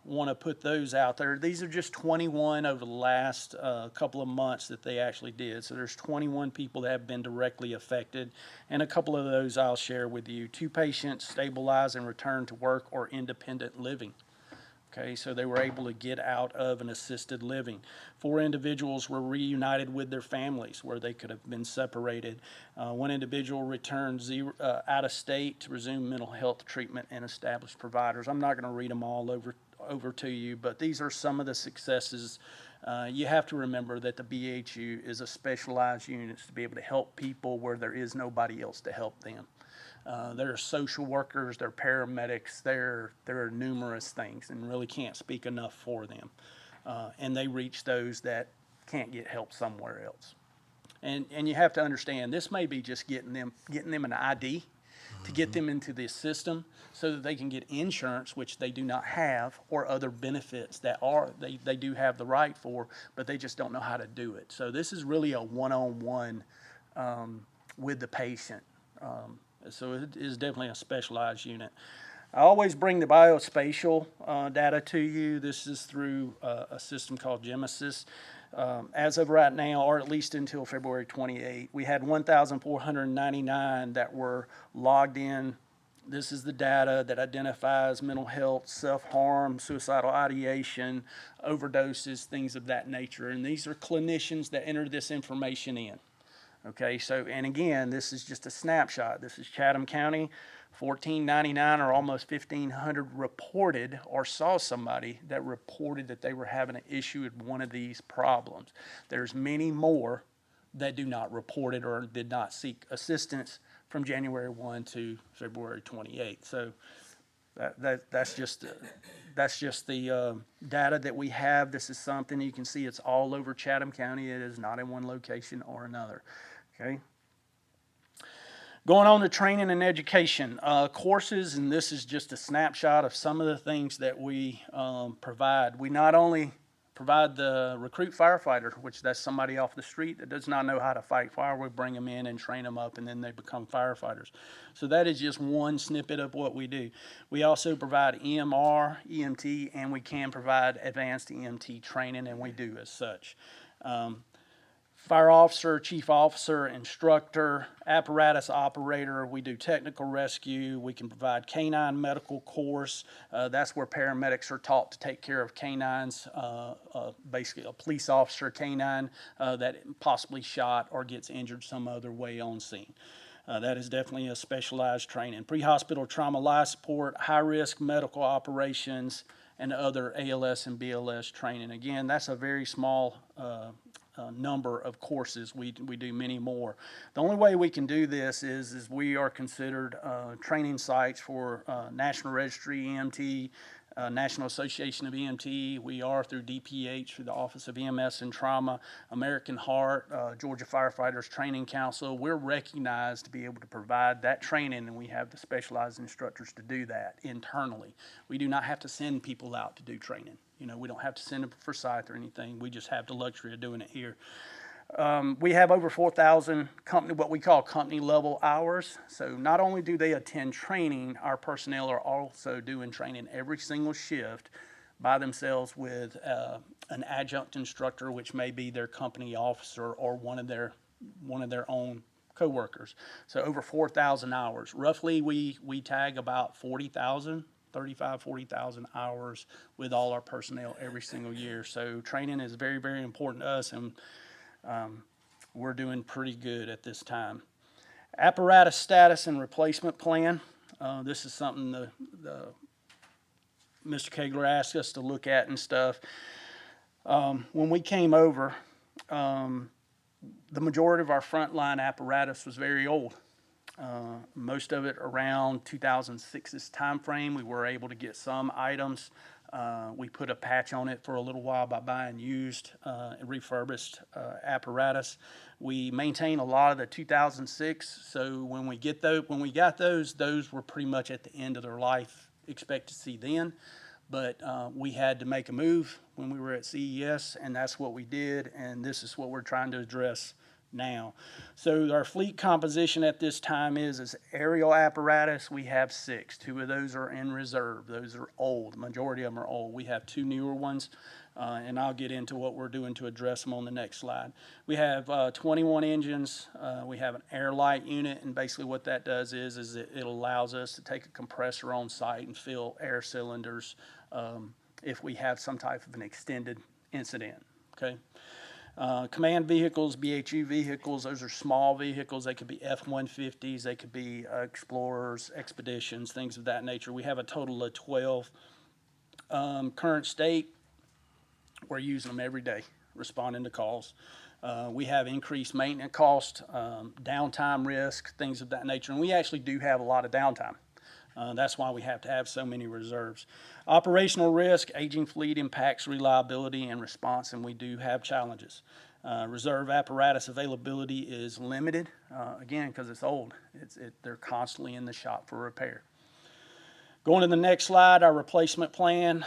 want to put those out there. These are just 21 over the last couple of months that they actually did. So there's 21 people that have been directly affected, and a couple of those I'll share with you. 2 patients stabilized and returned to work or independent living. Okay, so they were able to get out of an assisted living. 4 individuals were reunited with their families where they could have been separated. 1 individual returned out of state to resume mental health treatment and established providers. I'm not going to read them all over to you, but these are some of the successes. You have to remember that the BHU is a specialized unit to be able to help people where there is nobody else to help them. There are social workers, there are paramedics, there are numerous things, and really can't speak enough for them. And they reach those that can't get help somewhere else. And you have to understand, this may be just getting them an ID to get them into this system so that they can get insurance, which they do not have, or other benefits that they do have the right for, but they just don't know how to do it. So this is really a one-on-one with the patient. So it is definitely a specialized unit. I always bring the biospatial data to you. This is through a system called Genesis. As of right now, or at least until February 28, we had 1,499 that were logged in. This is the data that identifies mental health, self-harm, suicidal ideation, overdoses, things of that nature. And these are clinicians that enter this information in. Okay, so, and again, this is just a snapshot. This is Chatham County, 1,499 or almost 1,500 reported or saw somebody that reported that they were having an issue with one of these problems. There's many more that do not report it or did not seek assistance from January 1 to February 28. So that's just the data that we have. This is something you can see. It's all over Chatham County. It is not in one location or another. Okay. Going on to training and education courses, and this is just a snapshot of some of the things that we provide. We not only provide the recruit firefighter, which that's somebody off the street that does not know how to fight fire. We bring them in and train them up, and then they become firefighters. So that is just one snippet of what we do. We also provide EMR, EMT, and we can provide advanced EMT training, and we do as such. Fire officer, chief officer, instructor, apparatus operator. We do technical rescue. We can provide canine medical course. That's where paramedics are taught to take care of canines, basically a police officer canine that possibly shot or gets injured some other way on scene. That is definitely a specialized training. Pre-hospital trauma life support, high-risk medical operations, and other ALS and BLS training. Again, that's a very small number of courses. We do many more. The only way we can do this is we are considered training sites for National Registry EMT, National Association of EMT. We are through DPH, through the Office of EMS and Trauma, American Heart, Georgia Firefighters Training Council. We're recognized to be able to provide that training, and we have the specialized instructors to do that internally. We do not have to send people out to do training. You know, we don't have to send them for Forsyth or anything. We just have the luxury of doing it here. We have over 4,000 what we call company level hours. So not only do they attend training, our personnel are also doing training every single shift by themselves with an adjunct instructor, which may be their company officer or one of their own coworkers. So over 4,000 hours. Roughly, we tag about 40,000. 40,000 hours with all our personnel every single year. So training is very, very important to us, and we're doing pretty good at this time. Apparatus status and replacement plan. This is something Mr. Kegler asked us to look at and stuff. When we came over, the majority of our frontline apparatus was very old. Most of it around 2006's time frame. We were able to get some items. We put a patch on it for a little while by buying used refurbished apparatus. We maintain a lot of the 2006. So when we got those were pretty much at the end of their life expectancy then. But we had to make a move when we were at CES, and that's what we did. And this is what we're trying to address now. So our fleet composition at this time is aerial apparatus. We have 6. 2 of those are in reserve. Those are old. The majority of them are old. We have 2 newer ones, and I'll get into what we're doing to address them on the next slide. We have 21 engines. We have an air light unit, and basically what that does is it allows us to take a compressor on site and fill air cylinders if we have some type of an extended incident. Okay. Command vehicles, BHU vehicles, those are small vehicles. They could be F-150s, they could be Explorers, Expeditions, things of that nature. We have a total of 12. Current state, we're using them every day, responding to calls. We have increased maintenance cost, downtime risk, things of that nature, and we actually do have a lot of downtime. That's why we have to have so many reserves. Operational risk, aging fleet impacts reliability and response, and we do have challenges. Reserve apparatus availability is limited, again, because it's old. They're constantly in the shop for repair. Going to the next slide, our replacement plan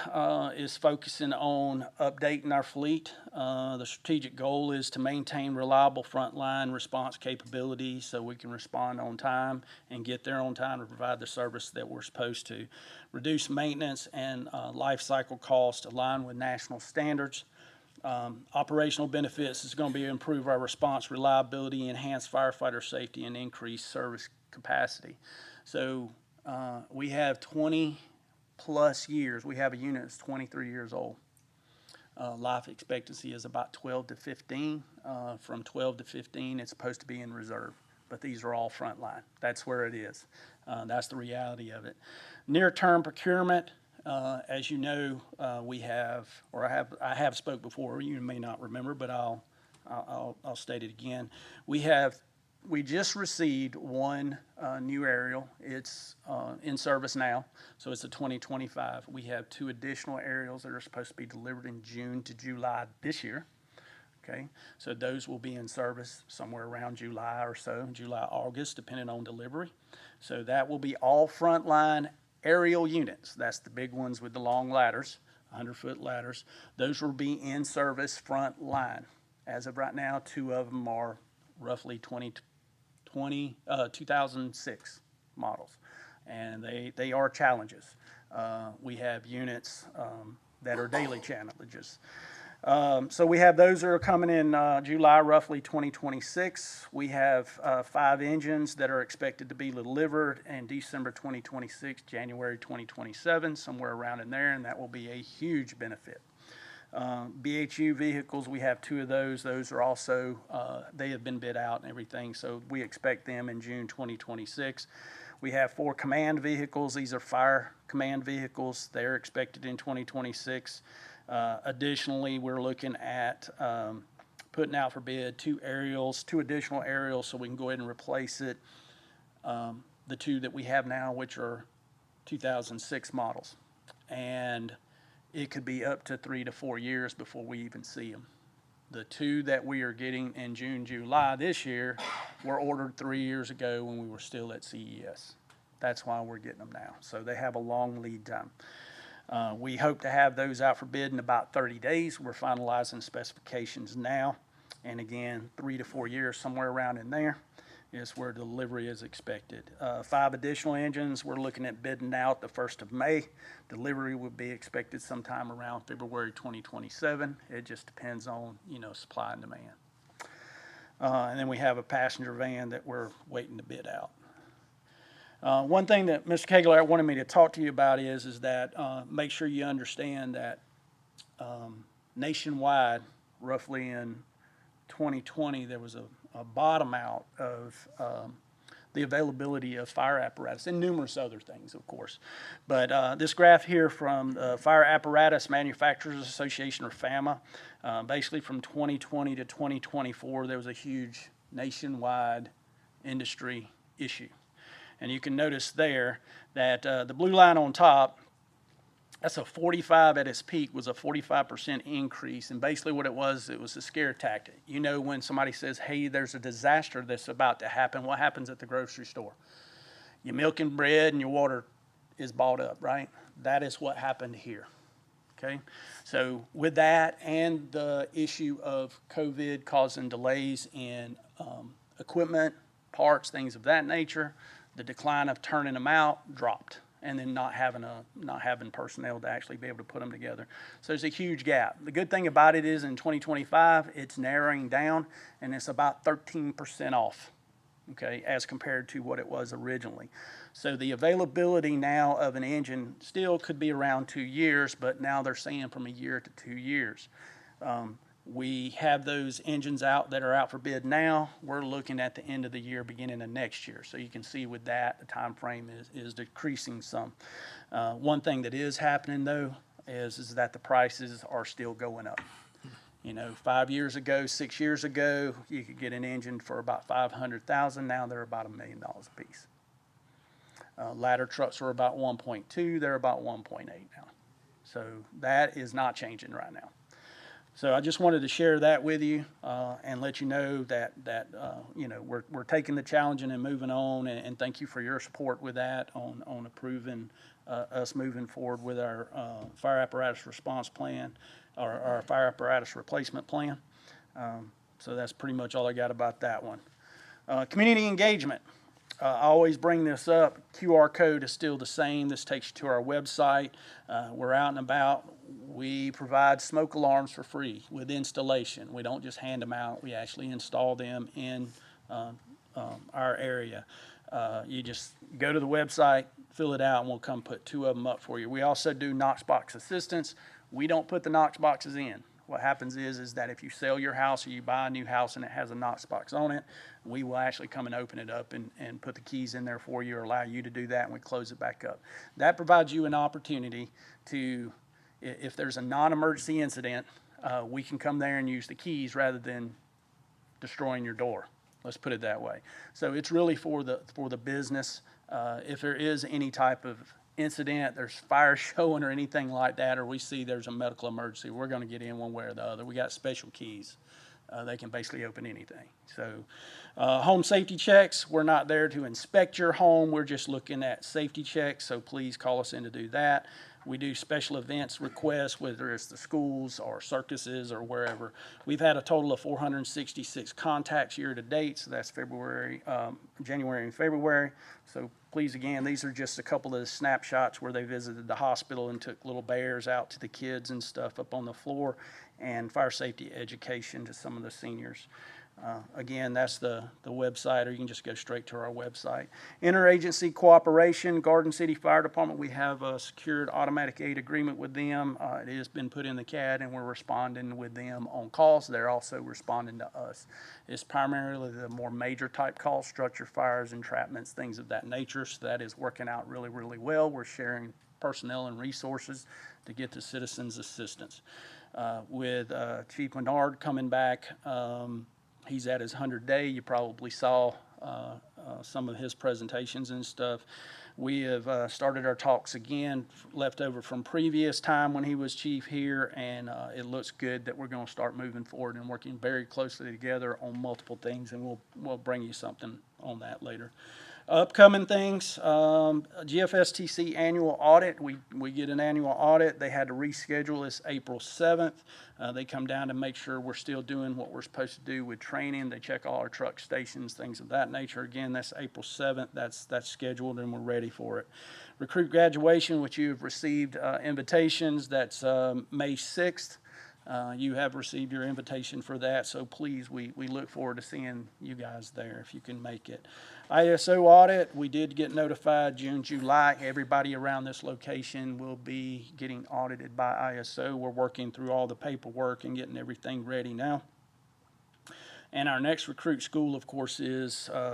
is focusing on updating our fleet. The strategic goal is to maintain reliable frontline response capability so we can respond on time and get there on time to provide the service that we're supposed to. Reduce maintenance and life cycle cost aligned with national standards. Operational benefits is going to be to improve our response reliability, enhance firefighter safety, and increase service capacity. So we have 20 plus years. We have a unit that's 23 years old. Life expectancy is about 12 to 15. From 12 to 15, it's supposed to be in reserve, but these are all frontline. That's where it is. That's the reality of it. Near-term procurement, as you know, we have, or I have spoke before. You may not remember, but I'll state it again. We just received one new aerial. It's in service now, so it's a 2025. We have 2 additional aerials that are supposed to be delivered in June to July this year. Okay, so those will be in service somewhere around July or so, July, August, depending on delivery. So that will be all frontline aerial units. That's the big ones with the long ladders, 100-foot ladders. Those will be in service front line. As of right now, 2 of them are roughly 2006 models, and they are challenges. We have units that are daily challenges. So we have those that are coming in July, roughly 2026. We have 5 engines that are expected to be delivered in December 2026, January 2027, somewhere around in there, and that will be a huge benefit. BHU vehicles, we have 2 of those. Those are also, they have been bid out and everything, so we expect them in June 2026. We have 4 command vehicles. These are fire command vehicles. They're expected in 2026. Additionally, we're looking at putting out for bid 2 additional aerials, so we can go ahead and replace it. The 2 that we have now, which are 2006 models. And it could be up to 3 to 4 years before we even see them. The 2 that we are getting in June, July this year were ordered 3 years ago when we were still at CES. That's why we're getting them now. So they have a long lead time. We hope to have those out for bid in about 30 days. We're finalizing specifications now. And again, 3 to 4 years, somewhere around in there, is where delivery is expected. 5 additional engines, we're looking at bidding out the 1st of May. Delivery would be expected sometime around February 2027. It just depends on, supply and demand. And then we have a passenger van that we're waiting to bid out. One thing that Mr. Kegler wanted me to talk to you about is that make sure you understand that nationwide, roughly in 2020, there was a bottom out of the availability of fire apparatus and numerous other things, of course. But this graph here from the Fire Apparatus Manufacturers Association, or FAMA, basically from 2020 to 2024, there was a huge nationwide industry issue. And you can notice there that the blue line on top, that's a 45 at its peak, was a 45% increase. And basically what it was a scare tactic. When somebody says, hey, there's a disaster that's about to happen, what happens at the grocery store? Your milk and bread and your water is bought up, right? That is what happened here. Okay? So with that and the issue of COVID causing delays in equipment, parts, things of that nature, the decline of turning them out dropped, and then not having personnel to actually be able to put them together. So there's a huge gap. The good thing about it is in 2025, it's narrowing down, and it's about 13% off, okay, as compared to what it was originally. So the availability now of an engine still could be around 2 years, but now they're saying from a year to 2 years. We have those engines out that are out for bid now. We're looking at the end of the year, beginning of next year. So you can see with that, the time frame is decreasing some. One thing that is happening, though, is that the prices are still going up. 5 years ago, 6 years ago, you could get an engine for about $500,000. Now they're about $1 million a piece. Ladder trucks were about 1.2. They're about 1.8 now. So that is not changing right now. So I just wanted to share that with you and let you know that we're taking the challenge and moving on, and thank you for your support with that on approving us moving forward with our fire apparatus response plan, or our fire apparatus replacement plan. So that's pretty much all I got about that one. Community engagement. I always bring this up. QR code is still the same. This takes you to our website. We're out and about. We provide smoke alarms for free with installation. We don't just hand them out. We actually install them in our area. You just go to the website, fill it out, and we'll come put 2 of them up for you. We also do Knox box assistance. We don't put the Knox boxes in. What happens is that if you sell your house or you buy a new house and it has a Knox box on it, we will actually come and open it up and put the keys in there for you or allow you to do that, and we close it back up. That provides you an opportunity to, if there's a non-emergency incident, we can come there and use the keys rather than destroying your door. Let's put it that way. So it's really for the business. If there is any type of incident, there's fire showing or anything like that, or we see there's a medical emergency, we're going to get in one way or the other. We got special keys. They can basically open anything. So home safety checks, we're not there to inspect your home. We're just looking at safety checks, so please call us in to do that. We do special events requests, whether it's the schools or circuses or wherever. We've had a total of 466 contacts year to date, so that's January and February. So please, again, these are just a couple of the snapshots where they visited the hospital and took little bears out to the kids and stuff up on the floor, and fire safety education to some of the seniors. Again, that's the website, or you can just go straight to our website. Interagency cooperation, Garden City Fire Department, we have a secured automatic aid agreement with them. It has been put in the CAD, and we're responding with them on calls. They're also responding to us. It's primarily the more major type calls, structure fires, entrapments, things of that nature. So that is working out really, really well. We're sharing personnel and resources to get to citizens' assistance. With Chief Menard coming back, he's at his 100th day. You probably saw some of his presentations and stuff. We have started our talks again, left over from previous time when he was chief here, and it looks good that we're going to start moving forward and working very closely together on multiple things, and we'll bring you something on that later. Upcoming things, GFSTC annual audit. We get an annual audit. They had to reschedule this April 7th. They come down to make sure we're still doing what we're supposed to do with training. They check all our truck stations, things of that nature. Again, that's April 7th. That's scheduled, and we're ready for it. Recruit graduation, which you have received invitations. That's May 6th. You have received your invitation for that, so please, we look forward to seeing you guys there if you can make it. ISO audit, we did get notified June, July. Everybody around this location will be getting audited by ISO. We're working through all the paperwork and getting everything ready now. And our next recruit school, of course,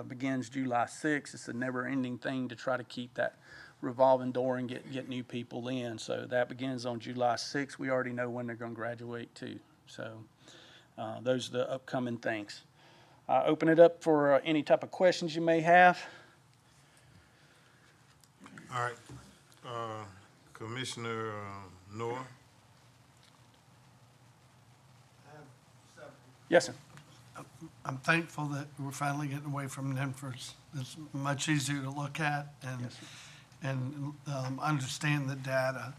begins July 6th. It's a never-ending thing to try to keep that revolving door and get new people in. So that begins on July 6th. We already know when they're going to graduate too. So those are the upcoming things. Open it up for any type of questions you may have. All right. Commissioner Noah? Yes, sir. I'm thankful that we're finally getting away from NIMFRs. It's much easier to look at and understand the data.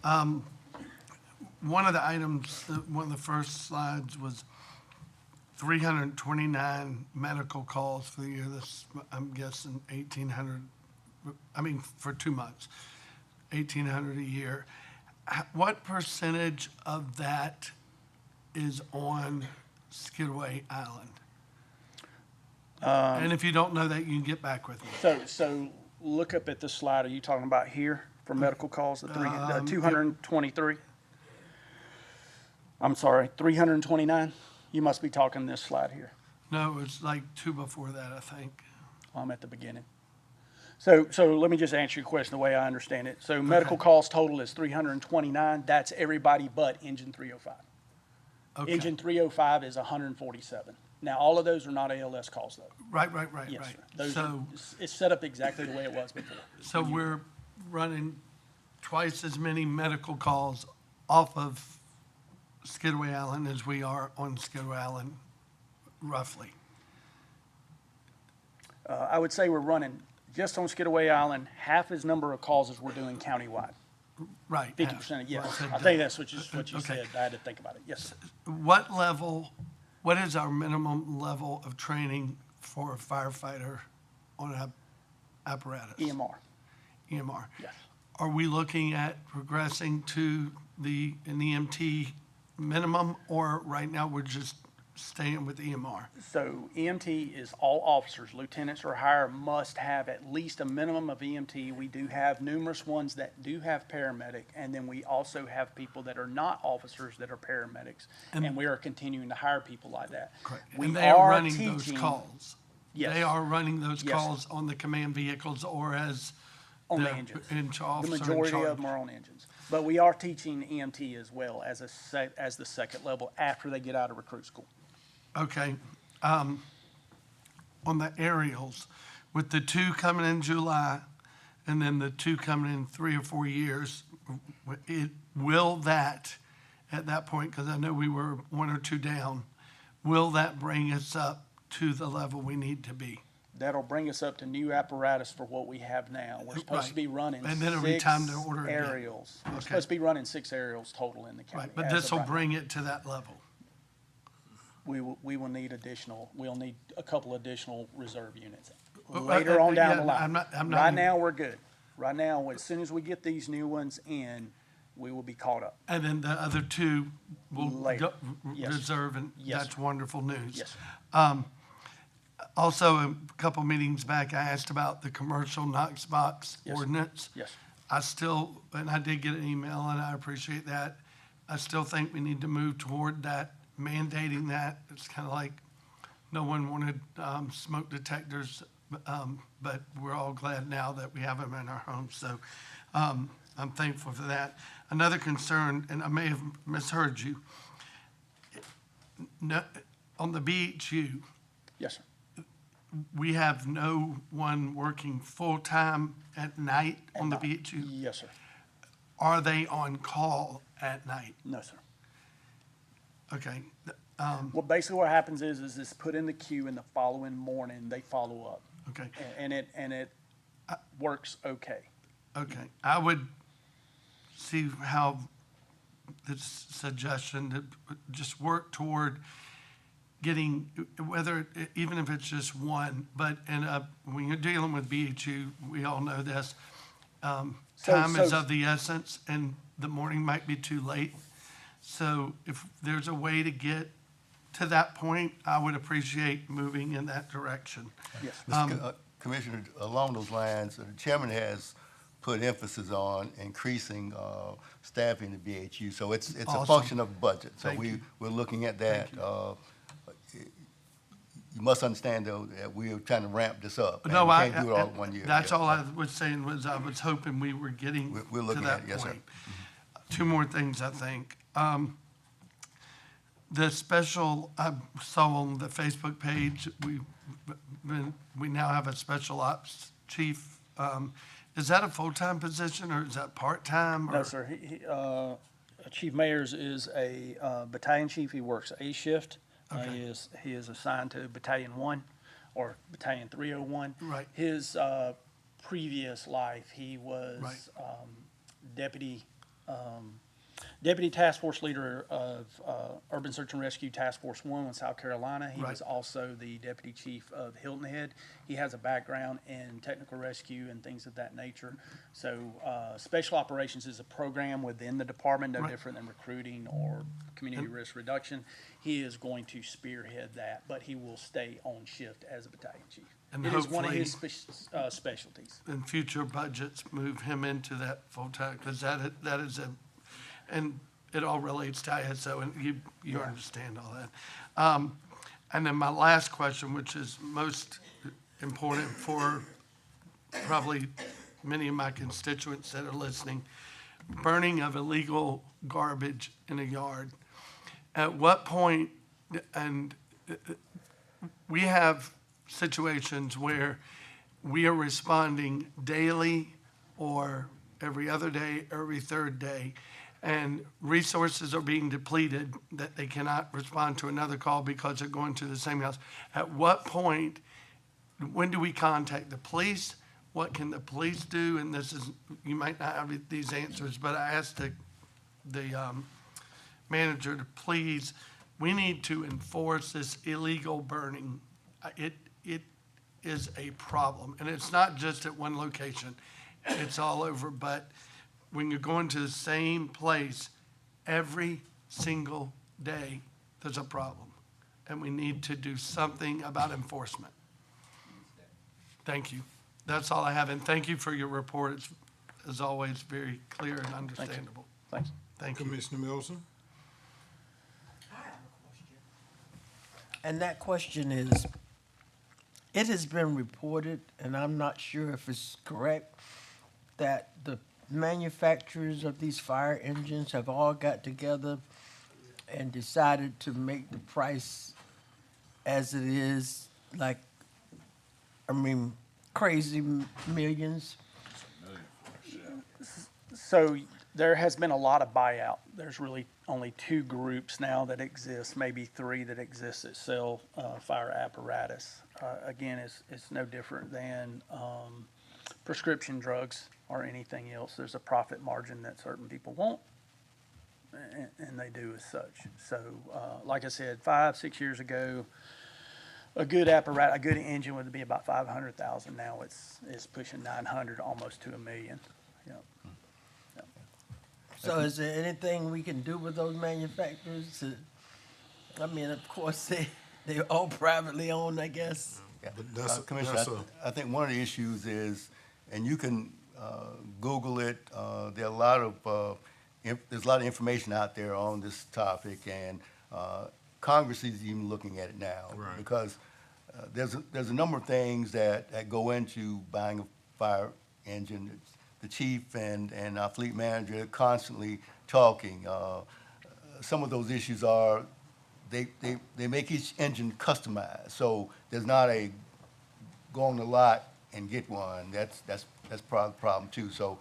One of the items, one of the first slides was 329 medical calls for the year. This, I'm guessing 1,800, for 2 months, 1,800 a year. What percentage of that is on Skidway Island? And if you don't know that, you can get back with me. So look up at the slide. Are you talking about here for medical calls, the 223? I'm sorry, 329? You must be talking this slide here. No, it's like 2 before that, I think. I'm at the beginning. So let me just answer your question the way I understand it. So medical calls total is 329. That's everybody but engine 305. Okay. Engine 305 is 147. Now, all of those are not ALS calls, though. Right, Yes, right. sir. Those So, it's set up exactly the way it was before. so we're running twice as many medical calls off of Skidway Island as we are on Skidway Island, roughly. I would say we're running, just on Skidaway Island, half as number of calls as we're doing countywide. Right. 50%, yes. Well, I think that's what you okay. said. I had to think about it. Yes. What is our minimum level of training for a firefighter on an apparatus? EMR. EMR. Yes. Are we looking at progressing to an EMT minimum, or right now we're just staying with EMR? So EMT is all officers, lieutenants or higher must have at least a minimum of EMT. We do have numerous ones that do have paramedic, and then we also have people that are not officers that are paramedics, and we are continuing to hire people like that. Correct. We And they are running teaching, those calls? Yes. They are running those Yes. calls on the command vehicles or as on the engines. The officer in majority charge? of them are on engines. But we are teaching EMT as well as as the second level after they get out of recruit school. Okay. On the aerials, with the two coming in July and then the two coming in 3 or 4 years, will that, at that point, because I know we were 1 or 2 down, will that bring us up to the level we need to be? That'll bring us up to new apparatus for what we have now. We're supposed to be running And then it'll be 6 time to order again. aerials. We're Okay. supposed to be running 6 aerials total in the county. Right, but as this of will right now. bring it to that level. We will need additional, we'll need a couple additional reserve units Well, later on down yeah, the line. I'm not Right even- now, we're good. Right now, as soon as we get these new ones in, we will be caught up. And then the other two will Later. Yes. reserve, and Yes, that's wonderful news. Yes, Also, a couple meetings back, I asked about the commercial Knox box Yes. ordinance. Yes. I still, and I did get an email, and I appreciate that. I still think we need to move toward that, mandating that. It's kind of like no one wanted smoke detectors, but we're all glad now that we have them in our homes. So I'm thankful for that. Another concern, and I may have misheard you, no, on the BHU, yes, sir. we have no one working full-time at night on the night. BHU? Yes, sir. Are they on call at night? No, sir. Okay. Well, basically what happens is it's put in the queue, and the following morning, they follow up. Okay. And it works okay. Okay. I would see how this suggestion to just work toward getting, whether, even if it's just one, but when you're dealing with BHU, we all know this, time is of the essence, and the morning might be too late. So if there's a way to get to that point, I would appreciate moving in that direction. Yes. Commissioner, along those lines, the chairman has put emphasis on increasing staffing at BHU. So it's a Awesome. function of budget. So Thank you. we're looking at that. You must understand, though, that we're trying to ramp this up. and No, we can't do it all in 1 year. That's Yeah. all I was saying was I was hoping we were getting We're to looking that at it, yes, sir. point. 2 more things, I think. The special, I saw on the Facebook page, we now have a special ops chief. Is that a full-time position, or is that part-time? No, or- sir. Chief Mayers is a battalion chief. He works A shift. Okay. He is assigned to Battalion 1 or Battalion 301. Right. His previous life, he was Right. Deputy Task Force Leader of Urban Search and Rescue Task Force 1 in South Carolina. He Right. was also the Deputy Chief of Hilton Head. He has a background in technical rescue and things of that nature. So Special Operations is a program within the department, no Right. different than recruiting or community risk reduction. He is going to spearhead that, but he will stay on shift as a battalion chief. And It is one of hopefully- his specialties. in future budgets, move him into that full-time, because that is and it all relates to ISO, and you understand all that. And then my last question, which is most important for probably many of my constituents that are listening, burning of illegal garbage in a yard. At what point, and we have situations where we are responding daily or every other day, every third day, and resources are being depleted that they cannot respond to another call because they're going to the same house. At what point, when do we contact the police? What can the police do? And this is, you might not have these answers, but I asked the manager to please, we need to enforce this illegal burning. It is a problem, and it's not just at one location. It's all over, but when you're going to the same place every single day, there's a problem. and we need to do something about enforcement. Thank you. That's all I have, and thank you for your report. It's, as always, very clear and understandable. Thanks. Thank you. Commissioner Milson? And that question is, it has been reported, and I'm not sure if it's correct, that the manufacturers of these fire engines have all got together and decided to make the price as it is, like, I mean, crazy millions. So there has been a lot of buyout. There's really only two groups now that exist, maybe three that exist that sell fire apparatus. Again, it's no different than prescription drugs or anything else. There's a profit margin that certain people want, and they do as such. So, like I said, 5-6 years ago, a good apparatus, a good engine would be about 500,000. Now it's pushing 900, almost to $1 million. Yep. So is there anything we can do with those manufacturers? I mean, of course, they're all privately owned, I guess. Yeah. That's Commissioner, that's I think one of the issues is, and you can Google it, there are a lot of, there's a lot of information out there on this topic, and Congress is even looking at it now. Right. Because there's a number of things that go into buying a fire engine. The chief and our fleet manager are constantly talking. Some of those issues are, they make each engine customized. So there's not a go on the lot and get one. That's part of the problem too. So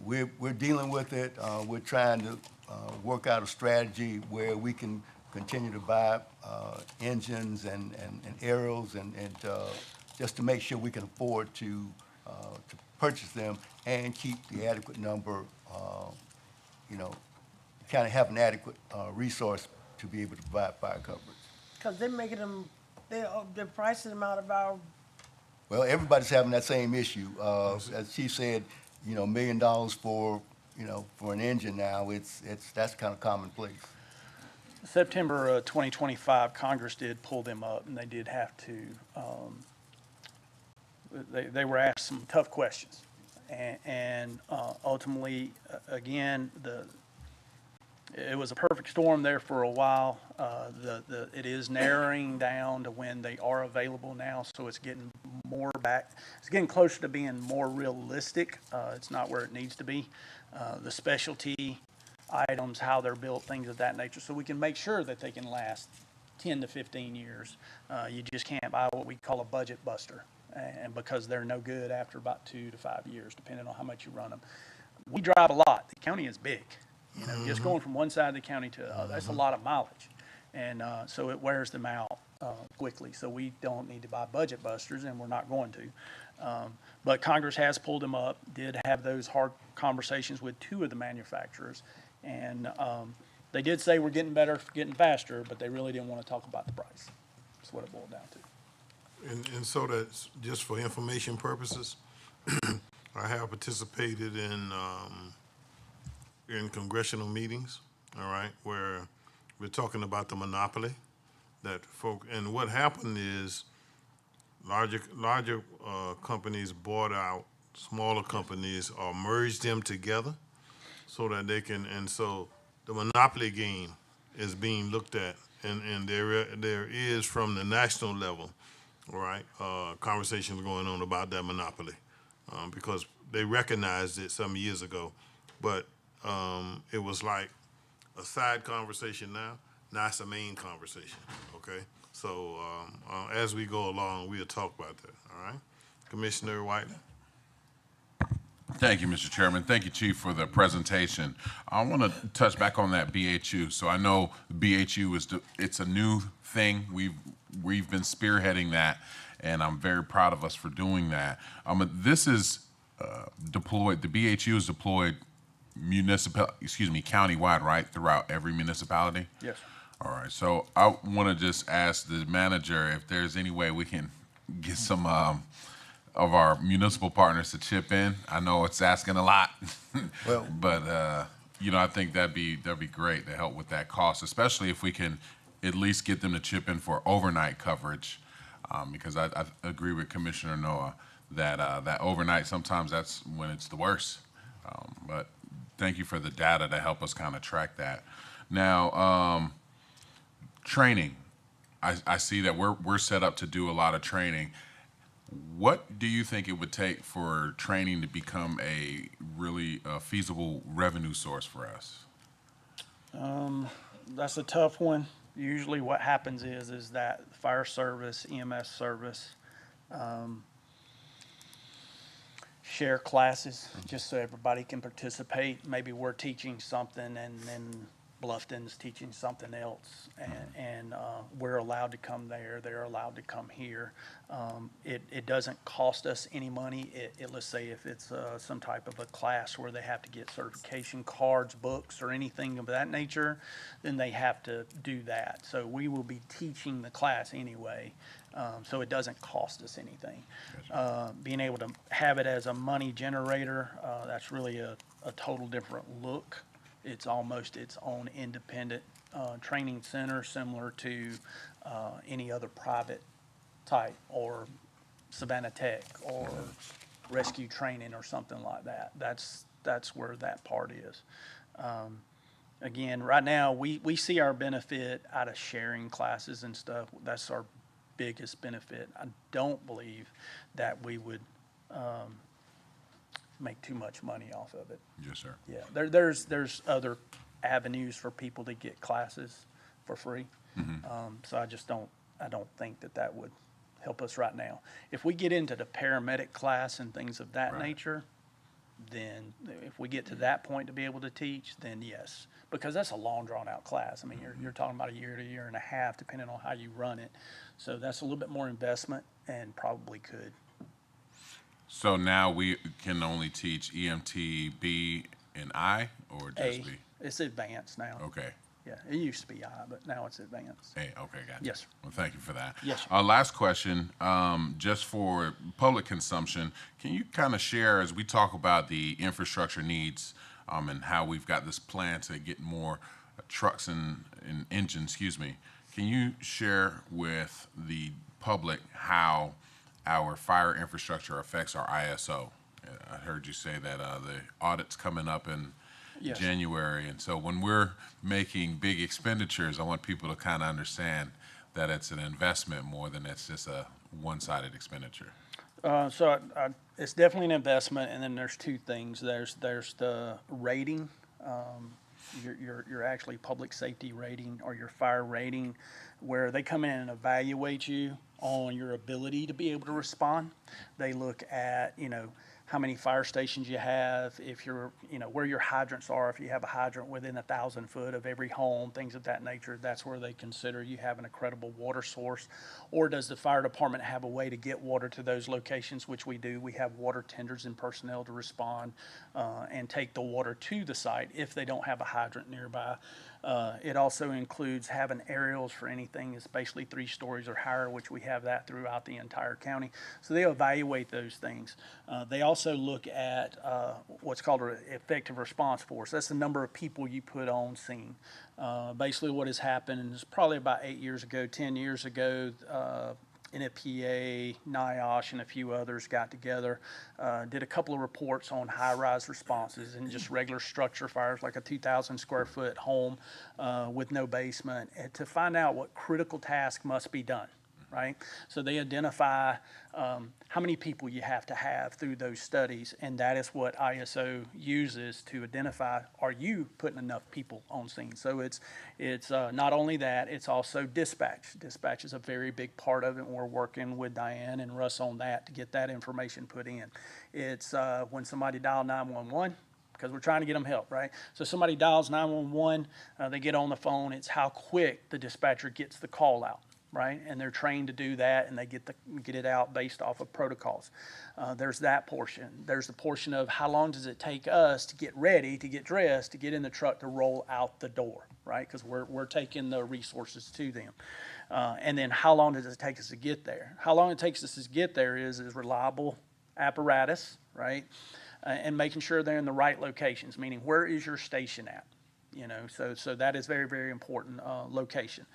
we're dealing with it. We're trying to work out a strategy where we can continue to buy engines and aerials and just to make sure we can afford to purchase them and keep the adequate number, kind of have an adequate resource to be able to provide fire coverage. Because they're making them, they're pricing them out of our, Well, everybody's having that same issue. As Chief said, $1 million for an engine now, that's kind of commonplace. September 2025, Congress did pull them up, and they did have to, they were asked some tough questions. And ultimately, again, it was a perfect storm there for a while. It is narrowing down to when they are available now, so it's getting more back. It's getting closer to being more realistic. It's not where it needs to be. The specialty items, how they're built, things of that nature, so we can make sure that they can last 10 to 15 years. You just can't buy what we call a budget buster, and because they're no good after about 2 to 5 years, depending on how much you run them. We drive a lot. The county is big. Just going from one side of the county to the other, that's a lot of mileage. And so it wears them out quickly. So we don't need to buy budget busters, and we're not going to. But Congress has pulled them up, did have those hard conversations with 2 of the manufacturers. And they did say we're getting better, getting faster, but they really didn't want to talk about the price. That's what it boiled down to. And so that's just for information purposes. I have participated in congressional meetings, all right, where we're talking about the monopoly that and what happened is larger companies bought out smaller companies or merged them together so that they can, and so the monopoly game is being looked at, and there is from the national level, all right, conversations going on about that monopoly because they recognized it some years ago, but it was like a side conversation now. Now it's a main conversation, okay? So as we go along, we'll talk about that, all right? Commissioner Whiteley? Thank you, Mr. Chairman. Thank you, Chief, for the presentation. I want to touch back on that BHU. So I know BHU it's a new thing. We've been spearheading that, and I'm very proud of us for doing that. This is deployed. The BHU is deployed countywide, right, throughout every municipality? Yes. All right. So I want to just ask the manager if there's any way we can get some of our municipal partners to chip in. I know it's asking a lot, but I think that'd be great to help with that cost, especially if we can at least get them to chip in for overnight coverage, because I agree with Commissioner Noah that that overnight, sometimes that's when it's the worst. But thank you for the data to help us kind of track that. Now, training. I see that we're set up to do a lot of training. What do you think it would take for training to become a really feasible revenue source for us? That's a tough one. Usually what happens is that fire service, EMS service, share classes just so everybody can participate. Maybe we're teaching something and then Bluffton's teaching something else, and we're allowed to come there, they're allowed to come here. It doesn't cost us any money. Let's say if it's some type of a class where they have to get certification cards, books, or anything of that nature, then they have to do that. So we will be teaching the class anyway, so it doesn't cost us anything. Being able to have it as a money generator, that's really a total different look. It's almost its own independent training center, similar to any other private type, or Savannah Tech, or rescue training, or something like that. That's where that part is. Again, right now, we see our benefit out of sharing classes and stuff. That's our biggest benefit. I don't believe that we would make too much money off of it. Yes, sir. Yeah, there's other avenues for people to get classes for free. So I don't think that would help us right now. If we get into the paramedic class and things of that nature, then if we get to that point to be able to teach, then yes, because that's a long drawn out class. I mean, you're talking about a year to year and a half, depending on how you run it. So that's a little bit more investment, and probably could. So now we can only teach EMT B and I, or just B? It's advanced now. Okay. Yeah, it used to be I, but now it's advanced. Hey, okay, gotcha. Yes, sir. Well, thank you for that. Yes, sir. Last question, just for public consumption, can you kind of share, as we talk about the infrastructure needs and how we've got this plan to get more trucks and engines, can you share with the public how our fire infrastructure affects our ISO? I heard you say that the audit's coming up in January, and so when we're making big expenditures, I want people to kind of understand that it's an investment more than it's just a one-sided expenditure. So it's definitely an investment, and then there's two things. There's the rating, your actually public safety rating, or your fire rating, where they come in and evaluate you on your ability to be able to respond. They look at, how many fire stations you have, if you're, where your hydrants are, if you have a hydrant within 1,000 foot of every home, things of that nature. That's where they consider you having a credible water source. Or does the fire department have a way to get water to those locations, which we do. We have water tenders and personnel to respond and take the water to the site if they don't have a hydrant nearby. It also includes having aerials for anything that's basically 3 stories or higher, which we have that throughout the entire county. So they evaluate those things. They also look at what's called an effective response force. That's the number of people you put on scene. Basically what has happened is probably about 8 years ago, 10 years ago, NFPA, NIOSH, and a few others got together, did a couple of reports on high-rise responses and just regular structure fires, like a 2,000 square foot home with no basement, to find out what critical task must be done, right? So they identify how many people you have to have through those studies, and that is what ISO uses to identify, are you putting enough people on scene? So it's not only that, it's also dispatch. Dispatch is a very big part of it, and we're working with Diane and Russ on that to get that information put in. It's when somebody dial 911, because we're trying to get them help, right? So somebody dials 911, they get on the phone, it's how quick the dispatcher gets the call out, right? And they're trained to do that, and they get it out based off of protocols. There's that portion. There's the portion of how long does it take us to get ready, to get dressed, to get in the truck, to roll out the door, right? Because we're taking the resources to them. And then how long does it take us to get there? How long it takes us to get there is reliable apparatus, right? And making sure they're in the right locations, meaning where is your station at? So that is very, very important location.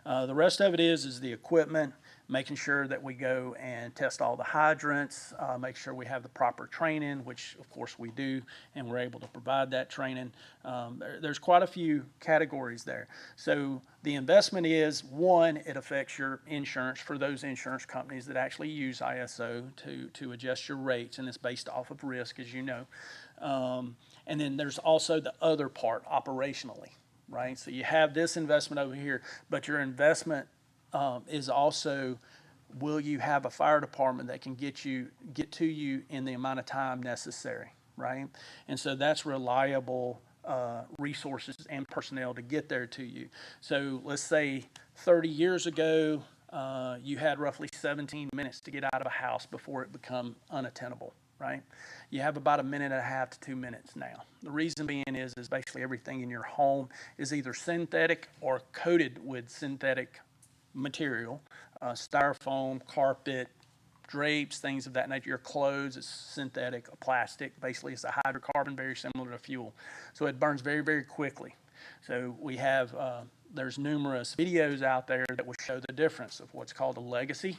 The rest of it is the equipment, making sure that we go and test all the hydrants, make sure we have the proper training, which of course we do, and we're able to provide that training. There's quite a few categories there. So the investment is, one, it affects your insurance for those insurance companies that actually use ISO to adjust your rates, and it's based off of risk, as you know. And then there's also the other part, operationally, right? So you have this investment over here, but your investment is also, will you have a fire department that can get to you in the amount of time necessary, right? And so that's reliable resources and personnel to get there to you. So let's say 30 years ago, you had roughly 17 minutes to get out of a house before it become unattainable, right? You have about 1.5 minutes to 2 minutes now. The reason being is basically everything in your home is either synthetic or coated with synthetic material, styrofoam, carpet, drapes, things of that nature. Your clothes is synthetic, plastic. Basically, it's a hydrocarbon, very similar to fuel. So it burns very, very quickly. So we have, there's numerous videos out there that will show the difference of what's called a legacy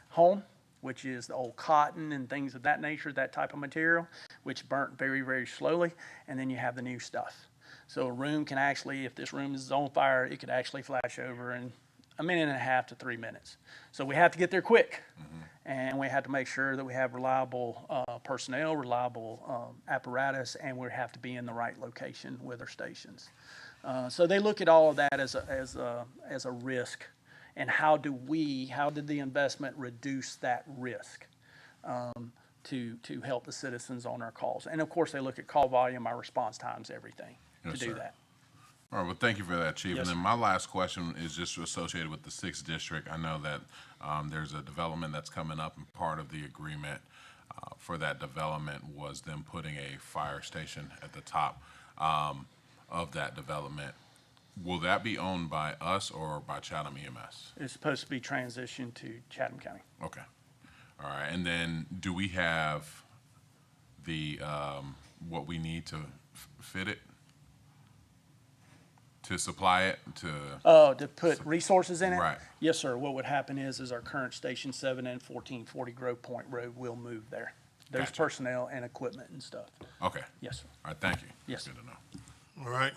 home, which is the old cotton and things of that nature, that type of material, which burnt very, very slowly. And then you have the new stuff. So a room can actually, if this room is on fire, it could actually flash over in 1.5 minutes to 3 minutes. So we have to get there quick. And we have to make sure that we have reliable personnel, reliable apparatus, and we have to be in the right location with our stations. So they look at all of that as a risk, and how did the investment reduce that risk to help the citizens on our calls? And of course, they look at call volume, our response times, everything to do that. All right, well, thank you for that, Chief. Yes, and then my last question is just associated with the 6th District. I know that there's a development that's coming up, and part of the agreement for that development was them putting a fire station at the top of that development. Will that be owned by us or by Chatham EMS? It's supposed to be transitioned to Chatham County. Okay. All right, and then do we have the, what we need to fit it? To supply it, to put resources in it? Right. Yes, sir. What would happen is our current Station 7 and 1440 Grove Point Road will move there. There's Gotcha. personnel and equipment and stuff. Okay. Yes, sir. All right, thank you. Yes. Good to know. All right.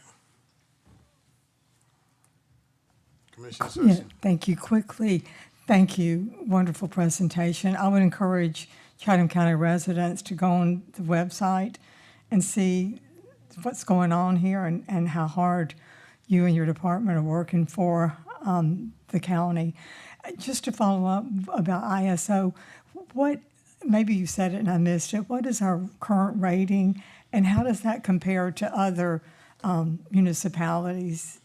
Commissioner Yeah, Sessions. thank you. Quickly, thank you. Wonderful presentation. I would encourage Chatham County residents to go on the website and see what's going on here and how hard you and your department are working for the county. Just to follow up about ISO, maybe you said it and I missed it, what is our current rating and how does that compare to other municipalities?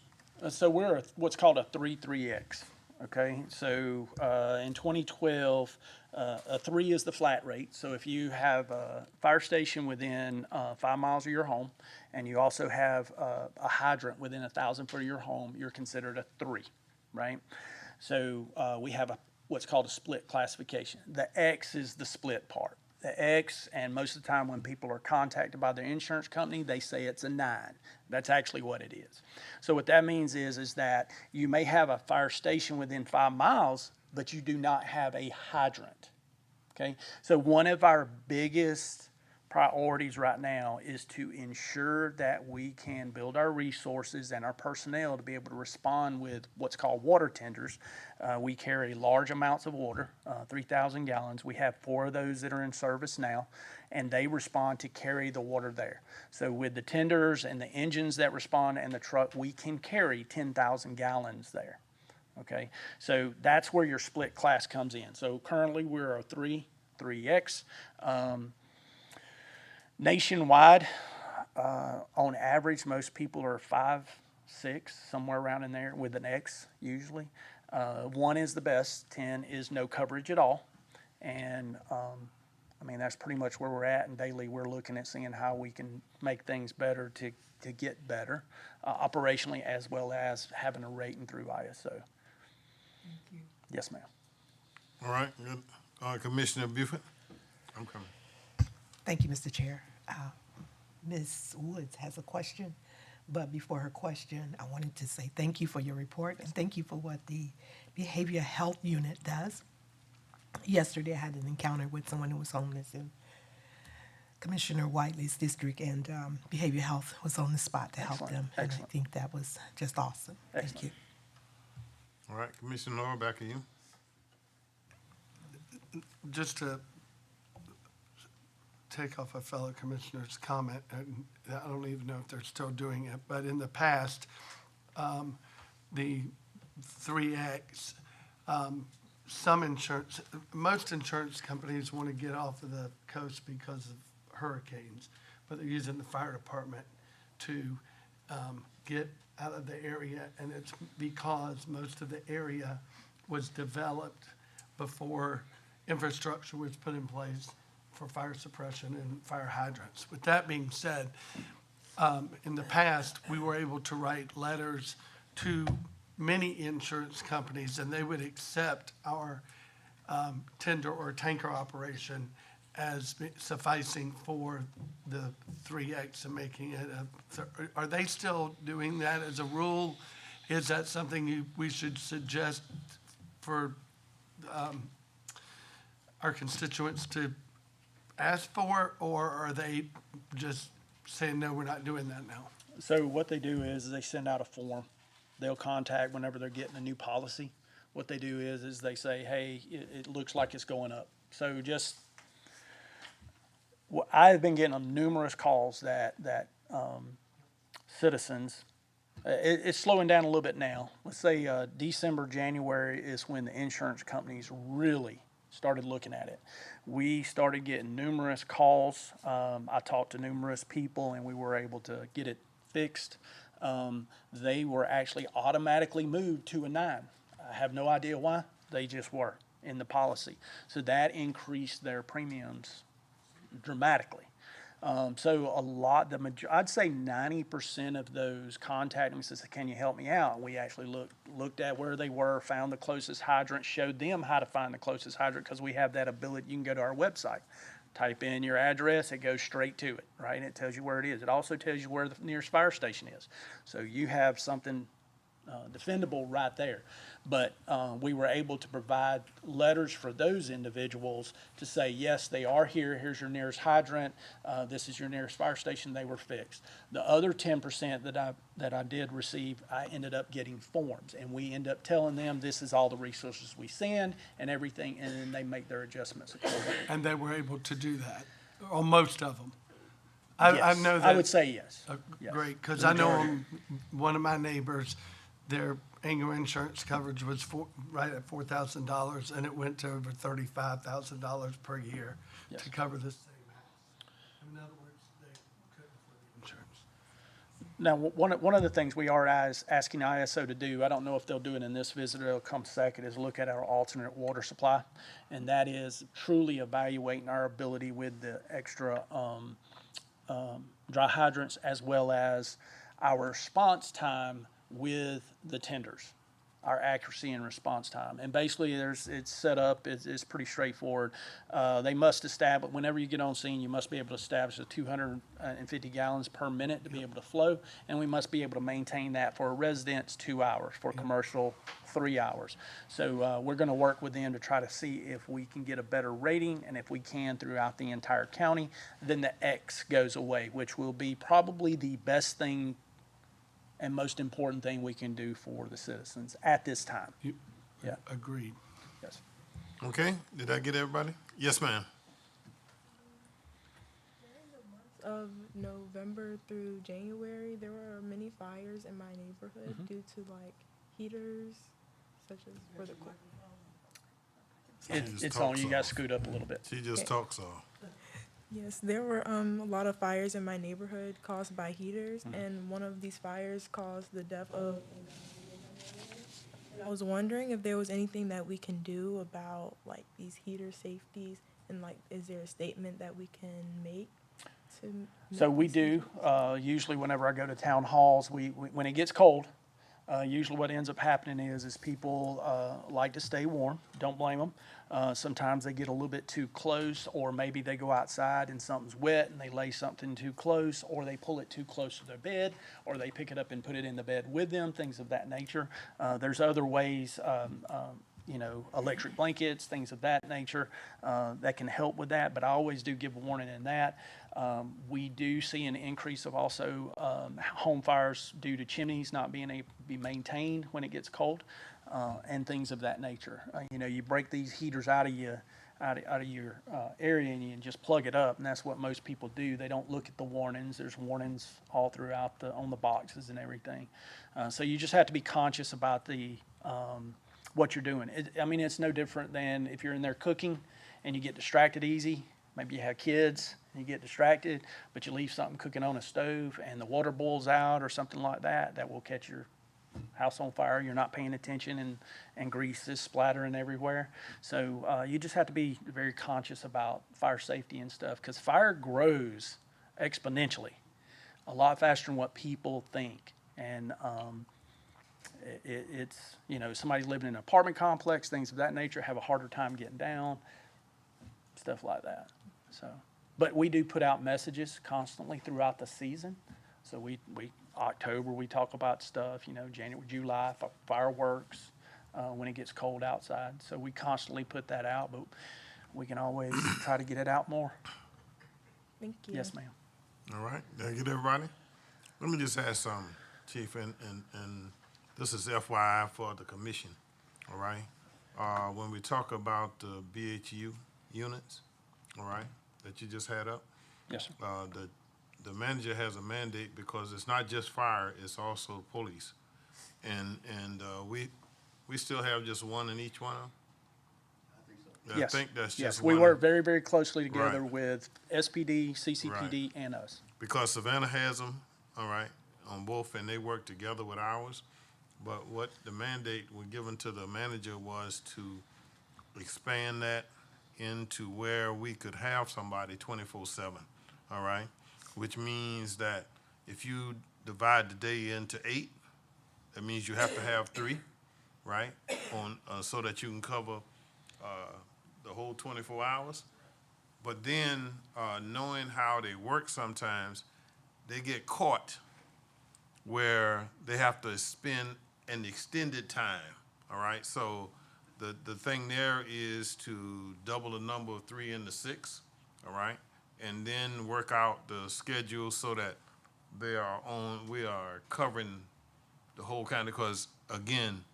So we're what's called a 3.3X. Okay, so in 2012, a 3 is the flat rate. So if you have a fire station within 5 miles of your home, and you also have a hydrant within 1,000 foot of your home, you're considered a 3, right? So we have what's called a split classification. The X is the split part. The X, and most of the time when people are contacted by their insurance company, they say it's a 9. That's actually what it is. So what that means is that you may have a fire station within 5 miles, but you do not have a hydrant, okay? So one of our biggest priorities right now is to ensure that we can build our resources and our personnel to be able to respond with what's called water tenders. We carry large amounts of water, 3,000 gallons. We have 4 of those that are in service now, and they respond to carry the water there. So with the tenders and the engines that respond and the truck, we can carry 10,000 gallons there, okay? So that's where your split class comes in. So currently we're a 3X. Nationwide, on average, most people are 5, 6, somewhere around in there with an X usually. 1 is the best, 10 is no coverage at all. And I mean, that's pretty much where we're at, and daily we're looking at seeing how we can make things better to get better operationally, as well as having a rating through ISO. Thank you. Yes, ma'am. All right, good. Commissioner Buford? I'm coming. Thank you, Mr. Chair. Ms. Woods has a question. But before her question, I wanted to say thank you for your report and thank you for what the Behavioral Health Unit does. Yesterday, I had an encounter with someone who was homeless in Commissioner Whiteley's district, and Behavioral Health was on the spot to help Excellent. them. And I Excellent. think that was just awesome. Thank you. All right, Commissioner Nora, back to you. Just to take off a fellow commissioner's comment, and I don't even know if they're still doing it, but in the past, the 3X, most insurance companies want to get off of the coast because of hurricanes, but they're using the fire department to get out of the area, and it's because most of the area was developed before infrastructure was put in place for fire suppression and fire hydrants. With that being said, in the past, we were able to write letters to many insurance companies, and they would accept our tender or tanker operation as sufficing for the 3X and making it are they still doing that as a rule? Is that something we should suggest for our constituents to ask for, or are they just saying, no, we're not doing that now? So what they do is they send out a form. They'll contact whenever they're getting a new policy. What they do is they say, hey, it looks like it's going up. So I've been getting numerous calls that citizens, it's slowing down a little bit now. Let's say December, January is when the insurance companies really started looking at it. We started getting numerous calls. I talked to numerous people, and we were able to get it fixed. They were actually automatically moved to a 9. I have no idea why. They just were in the policy. So that increased their premiums dramatically. So I'd say 90% of those contacting says, can you help me out? We actually looked at where they were, found the closest hydrant, showed them how to find the closest hydrant, because we have that ability. You can go to our website, type in your address, it goes straight to it, right? And it tells you where it is. It also tells you where the nearest fire station is. So you have something defendable right there. But we were able to provide letters for those individuals to say, yes, they are here. Here's your nearest hydrant. This is your nearest fire station. They were fixed. The other 10% that I did receive, I ended up getting forms, and we end up telling them this is all the resources we send and everything, and then they make their adjustments accordingly. And they were able to do that, or most of them. I Yes, know that. I would say yes. Yes. Great, because The I know majority. one of my neighbors, their annual insurance coverage was right at $4,000, and it went to over $35,000 per year Yes. to cover this same house. In other words, they couldn't afford the insurance. Now, one of the things we are asking ISO to do, I don't know if they'll do it in this visit or it'll come second, is look at our alternate water supply. And that is truly evaluating our ability with the extra dry hydrants, as well as our response time with the tenders, our accuracy and response time. And basically it's set up, it's pretty straightforward. They must establish, whenever you get on scene, you must be able to establish a 250 gallons per minute to be able to flow, and we must be able to maintain that for residents 2 hours, for commercial 3 hours. So we're gonna work with them to try to see if we can get a better rating, and if we can throughout the entire county, then the X goes away, which will be probably the best thing and most important thing we can do for the citizens at this time. Yeah. Agreed. Yes. Okay, did I get everybody? Yes, ma'am. Of November through January, there were many fires in my neighborhood due to like heaters, such as for the It's on, you guys scoot up a little bit. She just Okay. talks off. Yes, there were a lot of fires in my neighborhood caused by heaters, and one of these fires caused the death of. I was wondering if there was anything that we can do about like these heater safeties, and like, is there a statement that we can make to? So we do, usually whenever I go to town halls, we when it gets cold, Usually what ends up happening is people like to stay warm. Don't blame them. Sometimes they get a little bit too close, or maybe they go outside and something's wet and they lay something too close, or they pull it too close to their bed, or they pick it up and put it in the bed with them, things of that nature. There's other ways, electric blankets, things of that nature, that can help with that, but I always do give a warning in that. We do see an increase of also home fires due to chimneys not being able to be maintained when it gets cold, and things of that nature. You break these heaters out of your area and you just plug it up, and that's what most people do. They don't look at the warnings. There's warnings all throughout on the boxes and everything. So you just have to be conscious about what you're doing. It's no different than if you're in there cooking and you get distracted easy. Maybe you have kids and you get distracted, but you leave something cooking on a stove and the water boils out or something like that, that will catch your house on fire. You're not paying attention and grease is splattering everywhere. So you just have to be very conscious about fire safety and stuff, because fire grows exponentially a lot faster than what people think. And it's somebody living in an apartment complex, things of that nature, have a harder time getting down, stuff like that. So, but we do put out messages constantly throughout the season. So we October, we talk about stuff, January, July, fireworks, when it gets cold outside. So we constantly put that out, but we can always try to get it out more. Thank you. Yes, ma'am. All right, did I get everybody? Let me just ask something, Chief, and this is FYI for the commission, all right? When we talk about the BHU units, all right, that you just had up, yes, sir. The manager has a mandate, because it's not just fire, it's also police. And we still have just one in each one of them? Yes. I think that's just yes. one. We work very, very closely together Right. with SPD, CCPD, Right. and us. Because Savannah has them, all right, on both, and they work together with ours. But what the mandate was given to the manager was to expand that into where we could have somebody 24/7, all right? Which means that if you divide the day into 8, that means you have to have 3, right? So that you can cover the whole 24 hours. But then, knowing how they work sometimes, they get caught where they have to spend an extended time, all right? So the thing there is to double the number of 3 into 6, all right? And then work out the schedule so that we are covering the whole county, because again,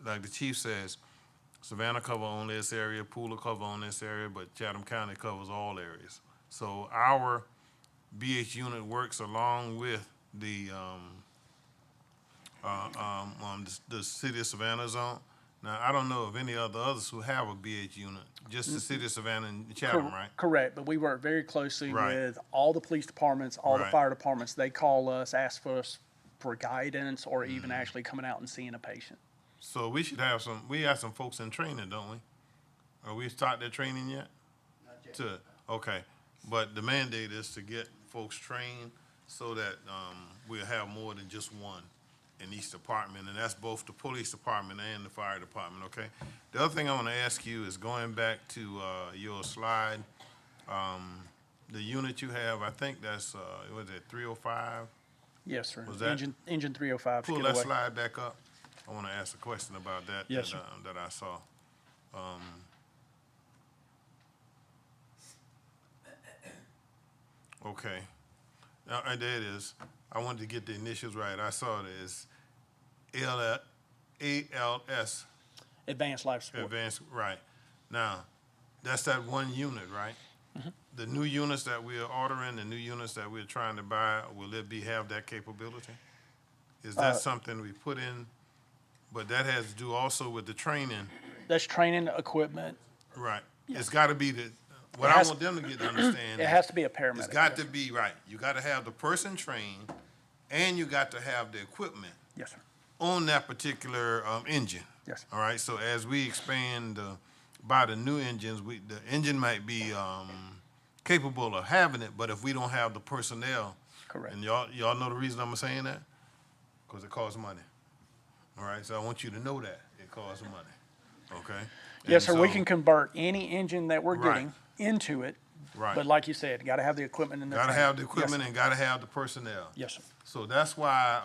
like the chief says, Savannah cover on this area, Pooler cover on this area, but Chatham County covers all areas. So our BH unit works along with the city of Savannah zone. Now, I don't know of any others who have a BH unit, just the city of Savannah and Chatham, right? Correct, but we work very closely Right. with all the police departments, all the Right. fire departments. They call us, ask for us for guidance, or even actually coming out and seeing a patient. So we should have we have some folks in training, don't we? Are we start their training yet? Not yet. Okay, but the mandate is to get folks trained so that we'll have more than just one in each department, and that's both the police department and the fire department, okay? The other thing I want to ask you is going back to your slide, the unit you have, I think that's, was it 305? Yes, sir. Was that- Engine 305. Pull get that away. slide back up. I want to ask a question about that. Yes, sir. That I saw. Okay. Now, there it is. I wanted to get the initials right. I saw it as ALS. Advanced life support. Advanced, right. Now, that's that one unit, right? The new units that we're ordering, the new units that we're trying to buy, will it have that capability? Is that something we put in? But that has to do also with the training. That's training equipment. Right. It's got to be what I want them to get to understand. It has to be a paramedic. It's got to be, right. You got to have the person trained, and you got to have the equipment. Yes, sir. On that particular engine. Yes. All right. So as we expand by the new engines, the engine might be capable of having it, but if we don't have the personnel, correct. And y'all know the reason I'm saying that, because it costs money. All right, so I want you to know that it costs money, okay? Yes, And sir, we so- can convert any engine that we're Right. getting into it. Right. But like you said, gotta have the equipment and the Gotta training. have the Yes, equipment sir. and gotta have the personnel. Yes, sir. So that's why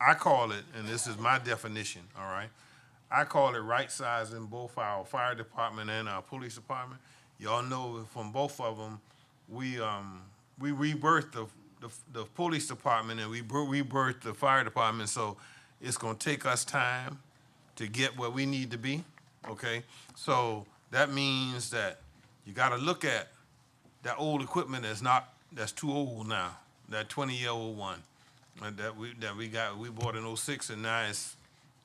I call it, and this is my definition, all right? I call it right sizing both our fire department and our police department. Y'all know from both of them, we rebirthed the police department and we rebirthed the fire department. So it's gonna take us time to get where we need to be, okay? So that means that you gotta look at that old equipment that's too old now, that 20-year-old one that we bought in '06 and now it's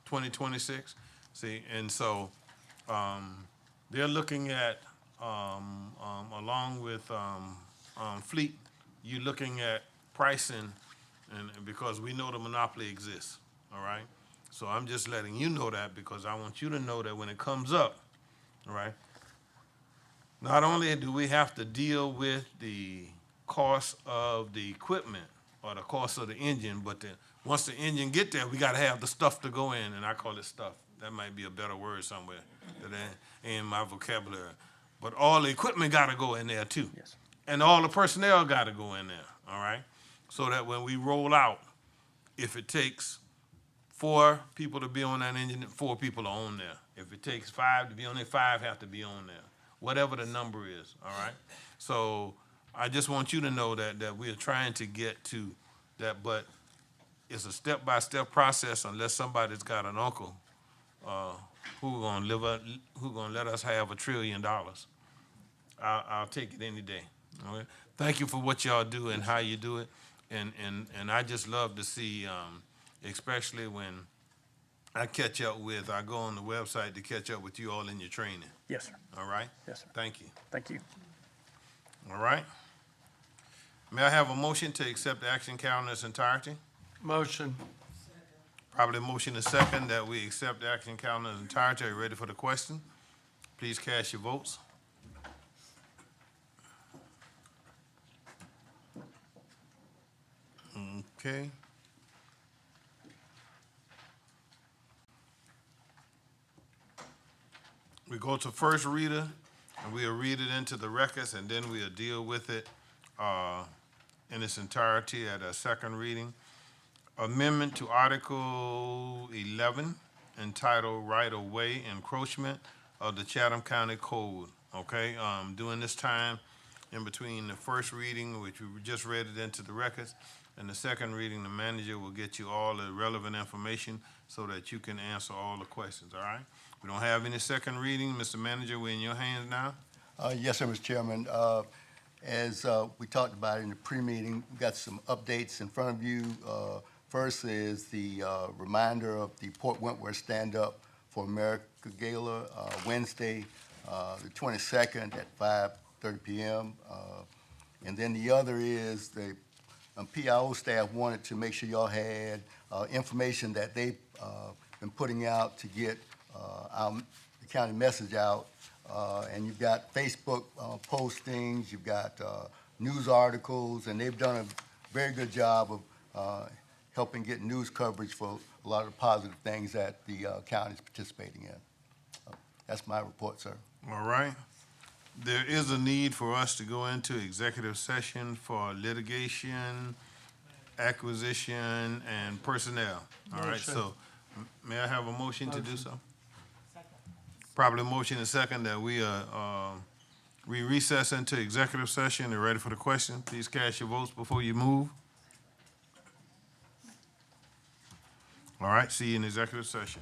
2026. See, and so they're looking at along with fleet, you're looking at pricing, and because we know the monopoly exists. All right, so I'm just letting you know that because I want you to know that when it comes up, all right. Not only do we have to deal with the cost of the equipment or the cost of the engine, but once the engine get there, we got to have the stuff to go in, and I call it stuff. That might be a better word somewhere that ain't in my vocabulary. But all the equipment got to go in there too. Yes. And all the personnel got to go in there, all right? So that when we roll out, if it takes 4 people to be on that engine, 4 people are on there. If it takes 5 to be on there, 5 have to be on there. Whatever the number is, all right? So I just want you to know that we are trying to get to that, but it's a step-by-step process unless somebody's got an uncle who gonna let us have $1 trillion. I'll take it any day. All right? Thank you for what y'all do and how you do it, and I just love to see, especially when I go on the website to catch up with you all in your training. Yes, sir. All right? Yes, sir. Thank you. Thank you. All right. May I have a motion to accept the action calendar in its entirety? Motion. Probably motion is second that we accept the action calendar in its entirety. Are you ready for the question? Please cast your votes. Okay. We go to first reader, and we'll read it into the records, and then we'll deal with it in its entirety at a second reading. Amendment to Article 11, entitled Right-of-Way Encroachment of the Chatham County Code, okay? During this time, in between the first reading, which we just read it into the records, and the second reading, the manager will get you all the relevant information so that you can answer all the questions, all right? We don't have any second reading. Mr. Manager, we're in your hands now. Yes, sir, Mr. Chairman. As we talked about in the pre-meeting, we got some updates in front of you. First is the reminder of the Port Wentworth Stand Up for America Gala, Wednesday, the 22nd at 5:30 p.m. And then the other is the PIO staff wanted to make sure y'all had information that they've been putting out to get the county message out. And you've got Facebook postings, you've got news articles, and they've done a very good job of helping get news coverage for a lot of the positive things that the county is participating in. That's my report, sir. All right. There is a need for us to go into executive session for litigation, acquisition, and personnel. All right, Motion. so may I have a motion to do so? Probably motion and second that we recess into executive session and ready for the question. Please cast your votes before you move. All right, see you in executive session.